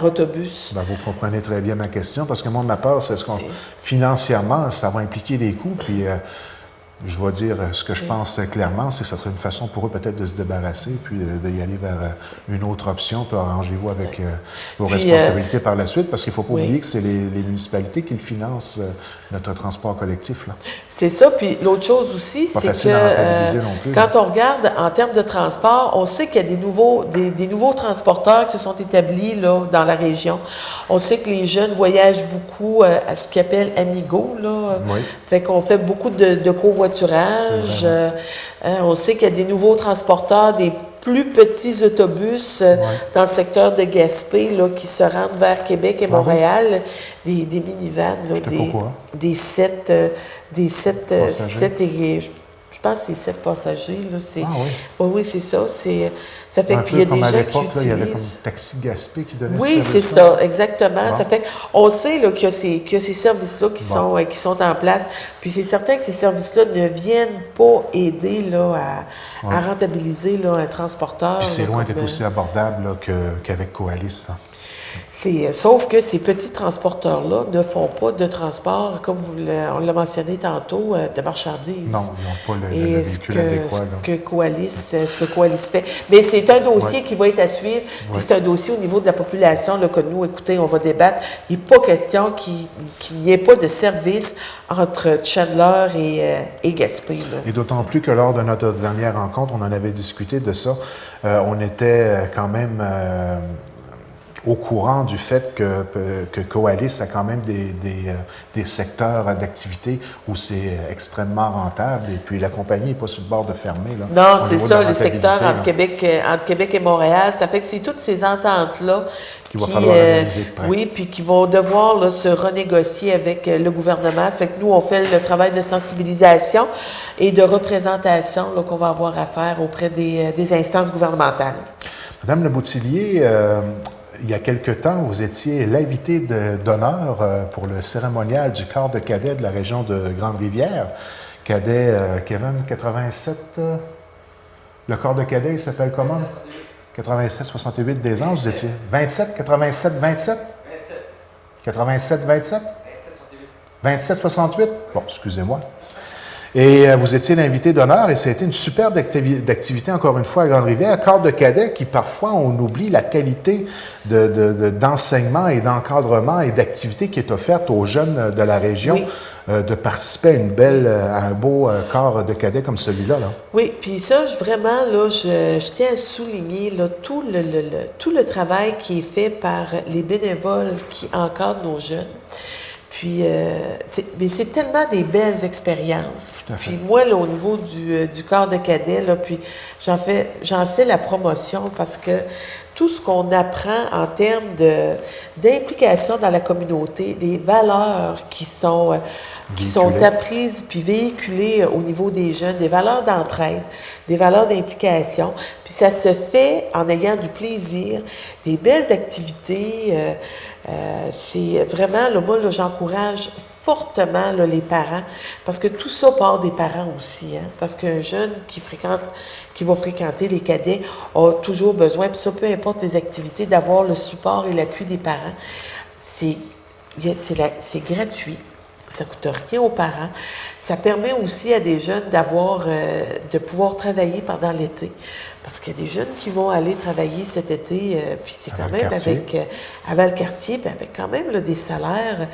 autobus. Bien, vous comprenez très bien ma question, parce que moi, ma peur, c'est financièrement, ça va impliquer des coûts, puis je vais dire ce que je pense clairement, c'est que ça serait une façon pour eux peut-être de se débarrasser, puis d'y aller vers une autre option, puis arrangez-vous avec vos responsabilités par la suite, parce qu'il ne faut pas oublier que c'est les municipalités qui financent notre transport collectif. Là. C'est ça, puis l'autre chose aussi, c'est que quand on regarde en termes de transport, on sait qu'il y a des nouveaux transporteurs qui se sont établis là, dans la région. On sait que les jeunes voyagent beaucoup à ce qu'ils appellent Amigo, là. Fait qu'on fait beaucoup de covoiturage. On sait qu'il y a des nouveaux transporteurs, des plus petits autobus dans le secteur de Gaspé là, qui se rendent vers Québec et Montréal, des minivans, là, des 7 et je pense que c'est 7 passagers. Là, oui, c'est ça. Ça fait qu'il y a des gens qui utilisent... Il y avait comme Taxi Gaspé qui donnait oui, c'est ça, exactement. Ça fait qu'on sait là, qu'il y a ces services-là qui sont en place. Puis c'est certain que ces services-là ne viennent pas aider là, à rentabiliser là, un transporteur. Puis c'est loin d'être aussi abordable là, qu'avec Coalice. Là. Sauf que ces petits transporteurs-là ne font pas de transport, comme on l'a mentionné tantôt, de marchandises. Non, ils n'ont pas le véhicule adéquat. Ce que Coalice fait. Mais c'est un dossier qui va être à suivre, puis c'est un dossier au niveau de la population là, que nous, écoutez, on va débattre. Il n'est pas question qu'il n'y ait pas de service entre Chandler et Gaspé. Là. Et d'autant plus que lors de notre dernière rencontre, on en avait discuté de ça. On était quand même... au courant du fait que Coalice a quand même des secteurs d'activité où c'est extrêmement rentable et puis la compagnie n'est pas sur le bord de fermer. Là, non, c'est ça, les secteurs entre Québec et Montréal. Ça fait que c'est toutes ces ententes-là qu'il va falloir analyser de près. Oui, puis qui vont devoir là, se renégocier avec le gouvernement. Ça fait que nous, on fait le travail de sensibilisation et de représentation là, qu'on va avoir à faire auprès des instances gouvernementales. Madame Leboutillier, il y a quelque temps, vous étiez l'invité d'honneur pour le cérémonial du corps de cadet de la région de Grande-Rivière. Cadet Kevin, 87. Le corps de cadet, il s'appelle comment? 87, 68 des ans. Vous étiez 27, 87, 27? 87, 27? 27, 68? Bon, excusez-moi. Et vous étiez l'invité d'honneur et ça a été une superbe activité, encore une fois, à Grande-Rivière. Corps de cadet qui, parfois, on oublie la qualité d'enseignement et d'encadrement et d'activité qui est offerte aux jeunes de la région de participer à un beau corps de cadet comme celui-là. Là. Oui, puis ça, vraiment, là, je tiens à souligner là, tout le travail qui est fait par les bénévoles qui encadrent nos jeunes. Puis, mais c'est tellement des belles expériences. Puis moi, là, au niveau du corps de cadet, là, puis j'en fais la promotion parce que tout ce qu'on apprend en termes d'implication dans la communauté, les valeurs qui sont apprises puis véhiculées au niveau des jeunes, des valeurs d'entraide, des valeurs d'implication, puis ça se fait en ayant du plaisir, des belles activités. C'est vraiment, là, moi, là, j'encourage fortement là, les parents, parce que tout ça part des parents aussi, hein, parce qu'un jeune qui va fréquenter les cadets a toujours besoin, puis ça, peu importe les activités, d'avoir le support et l'appui des parents. C'est gratuit. Ça ne coûte rien aux parents. Ça permet aussi à des jeunes de pouvoir travailler pendant l'été. Parce qu'il y a des jeunes qui vont aller travailler cet été, puis c'est quand même à Valcartier, puis avec quand même là, des salaires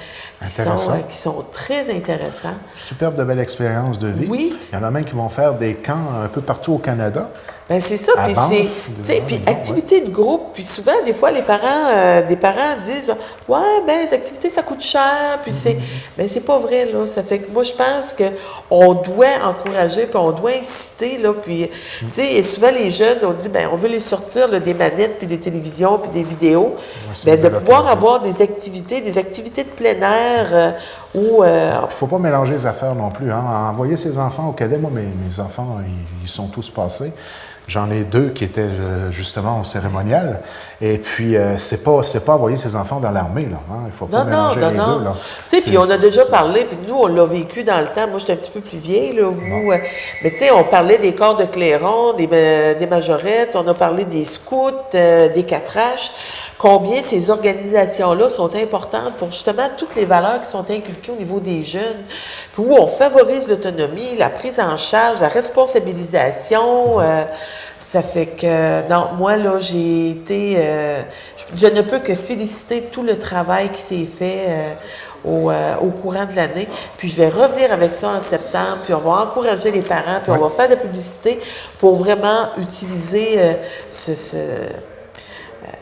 qui sont très intéressants. Superbe de belle expérience de vie. Oui. Il y en a même qui vont faire des camps un peu partout au Canada. Bien, c'est ça. Puis activité de groupe. Puis souvent, des fois, des parents disent « Ouais, ben les activités, ça coûte cher. » Puis c'est pas vrai, là. Ça fait que moi, je pense qu'on doit encourager, puis on doit inciter, là. Puis, tu sais, et souvent, les jeunes, on dit « Ben on veut les sortir, là, des manettes, puis des télévisions, puis des vidéos. Ouais, de pouvoir avoir des activités de plein air où... Il ne faut pas mélanger les affaires non plus. Hein. Envoyer ses enfants au cadet, moi, mes enfants, ils sont tous passés. J'en ai 2 qui étaient justement au cérémonial. Et puis, c'est pas envoyer ses enfants dans l'armée, là. Hein? Il faut pas mélanger les deux, là. Tu sais, puis on a déjà parlé, puis nous, on l'a vécu dans le temps. Moi, j'étais un petit peu plus vieille, là. Mais tu sais, on parlait des corps de clairon, des majorettes, on a parlé des scouts, des 4H. Combien ces organisations-là sont importantes pour justement toutes les valeurs qui sont inculquées au niveau des jeunes, puis où on favorise l'autonomie, la prise en charge, la responsabilisation. Ça fait que, non, moi, là, j'ai été... je ne peux que féliciter tout le travail qui s'est fait au courant de l'année. Puis je vais revenir avec ça en septembre, puis on va encourager les parents, puis on va faire de la publicité pour vraiment utiliser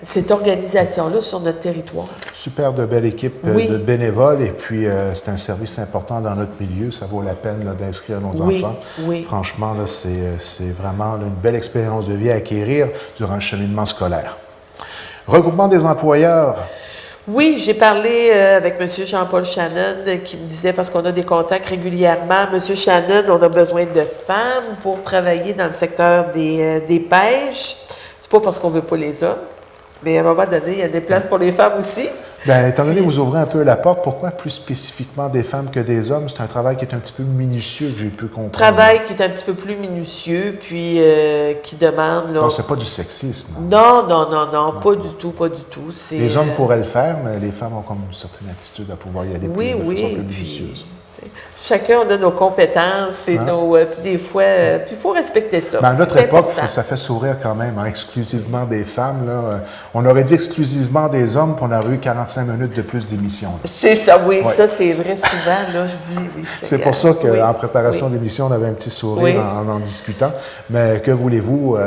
cette organisation-là sur notre territoire. Super de belle équipe de bénévoles et puis c'est un service important dans notre milieu. Ça vaut la peine là, d'inscrire nos enfants. Oui. Franchement, là, c'est vraiment là, une belle expérience de vie à acquérir durant le cheminement scolaire. Regroupement des employeurs. Oui, j'ai parlé avec M. Jean-Paul Shannon qui me disait, parce qu'on a des contacts régulièrement, M. Shannon, on a besoin de femmes pour travailler dans le secteur des pêches. C'est pas parce qu'on veut pas les hommes, mais à un moment donné, il y a des places pour les femmes aussi. Bien, étant donné que vous ouvrez un peu la porte, pourquoi plus spécifiquement des femmes que des hommes? C'est un travail qui est un petit peu minutieux, que j'ai pu comprendre. Travail qui est un petit peu plus minutieux, puis qui demande... Là, non, c'est pas du sexisme. Non, pas du tout. Les hommes pourraient le faire, mais les femmes ont comme une certaine aptitude à pouvoir y aller de façon plus minutieuse. Chacun a nos compétences et puis des fois, puis il faut respecter ça. À notre époque, ça fait sourire quand même, hein, exclusivement des femmes. Là. On aurait dit exclusivement des hommes, puis on aurait eu 45 minutes de plus d'émissions. C'est ça, oui, ça c'est vrai souvent, là, je dis. Oui, c'est pour ça qu'en préparation d'émission, on avait un petit sourire en discutant. Mais que voulez-vous?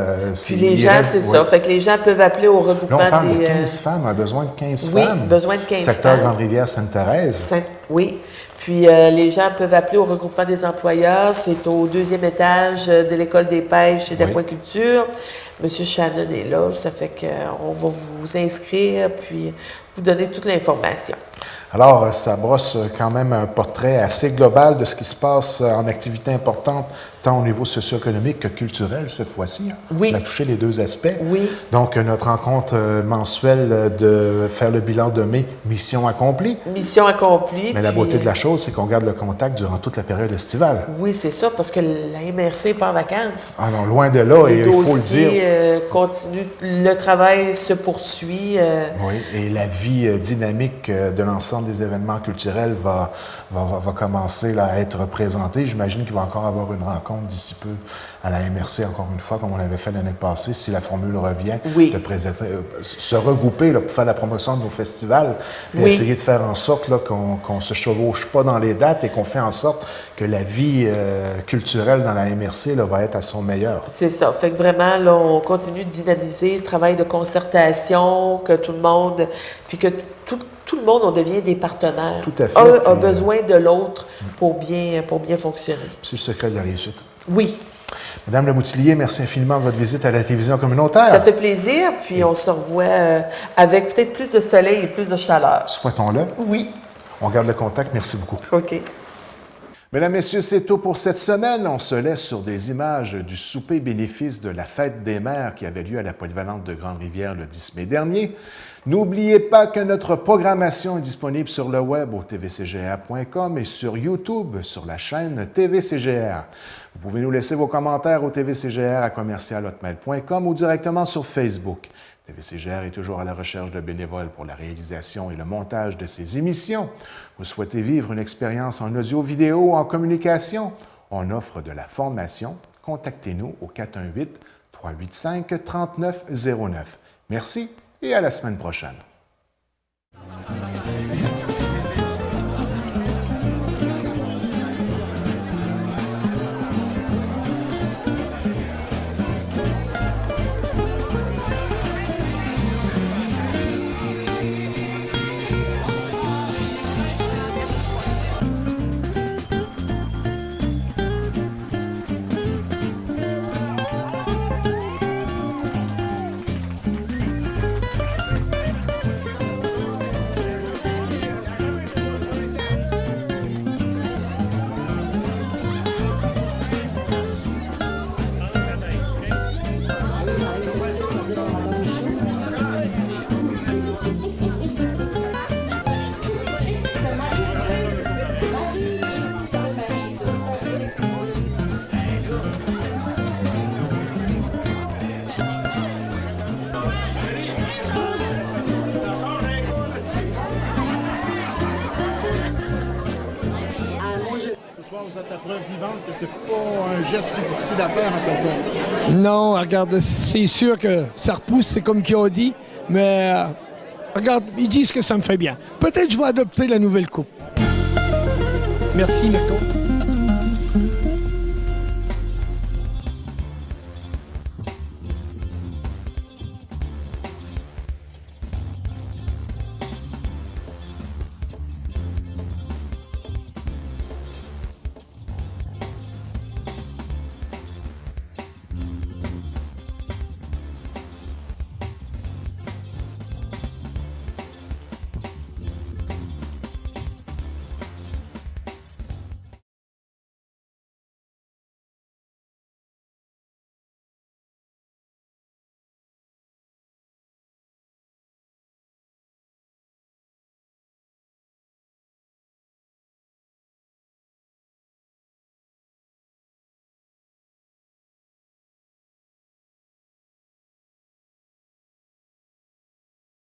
Puis les gens, c'est ça. Fait que les gens peuvent appeler au regroupement là, on parle de 15 femmes, on a besoin de 15 femmes. Oui, besoin de 15 secteur femmes. Grande-Rivière-Sainte-Thérèse. Oui. Puis les gens peuvent appeler au regroupement des employeurs. C'est au 2e étage de l'École des pêches et d'aquaculture. M. Shannon est là. Ça fait qu'on va vous inscrire puis vous donner toute l'information. Alors, ça brosse quand même un portrait assez global de ce qui se passe en activité importante, tant au niveau socio-économique que culturel cette fois-ci. Oui. On a touché les deux aspects. Oui. Donc, notre rencontre mensuelle de faire le bilan de mai, mission accomplie. Mission accomplie. Mais la beauté de la chose, c'est qu'on garde le contact durant toute la période estivale. Oui, c'est ça, parce que la MRC n'est pas en vacances. Ah non, loin de là, et il faut le dire. Continue, le travail se poursuit. Oui, et la vie dynamique de l'ensemble des événements culturels va commencer là, à être représentée. J'imagine qu'il va encore avoir une rencontre d'ici peu à la MRC, encore une fois, comme on l'avait fait l'année passée, si la formule revient, de présenter, se regrouper là, pour faire la promotion de nos festivals, et essayer de faire en sorte qu'on ne se chevauche pas dans les dates et qu'on fait en sorte que la vie culturelle dans la MRC là, va être à son meilleur. C'est ça. Fait que vraiment, là, on continue de dynamiser le travail de concertation, que tout le monde, puis que tout le monde, on devient des partenaires. Tout à fait. A besoin de l'autre pour bien fonctionner. C'est le secret de la réussite. Oui. Madame Le Boutillier, merci infiniment de votre visite à la télévision communautaire. Ça fait plaisir, puis on se revoit avec peut-être plus de soleil et plus de chaleur. Souhaitons-le. Oui. On garde le contact. Merci beaucoup. OK. Mesdames, Messieurs, c'est tout pour cette semaine. On se laisse sur des images du souper bénéfice de la Fête des mères qui avait lieu à la Polyvalente de Grande-Rivière le 10 mai dernier. N'oubliez pas que notre programmation est disponible sur le web au tvcgr.com et sur YouTube sur la chaîne TVCGR. Vous pouvez nous laisser vos commentaires au tvcgr@commercial-hotmail.com ou directement sur Facebook. TVCGR est toujours à la recherche de bénévoles pour la réalisation et le montage de ces émissions. Vous souhaitez vivre une expérience en audio-vidéo ou en communication? On offre de la formation. Contactez-nous au 418-385-3909. Merci et à la semaine prochaine. Vous êtes la preuve vivante que c'est pas un geste si difficile à faire en fin de compte. Non, regarde, c'est sûr que ça repousse, c'est comme qu'ils ont dit, mais regarde, ils disent que ça me fait bien. Peut-être que je vais adopter la nouvelle coupe. Merci, Mirko.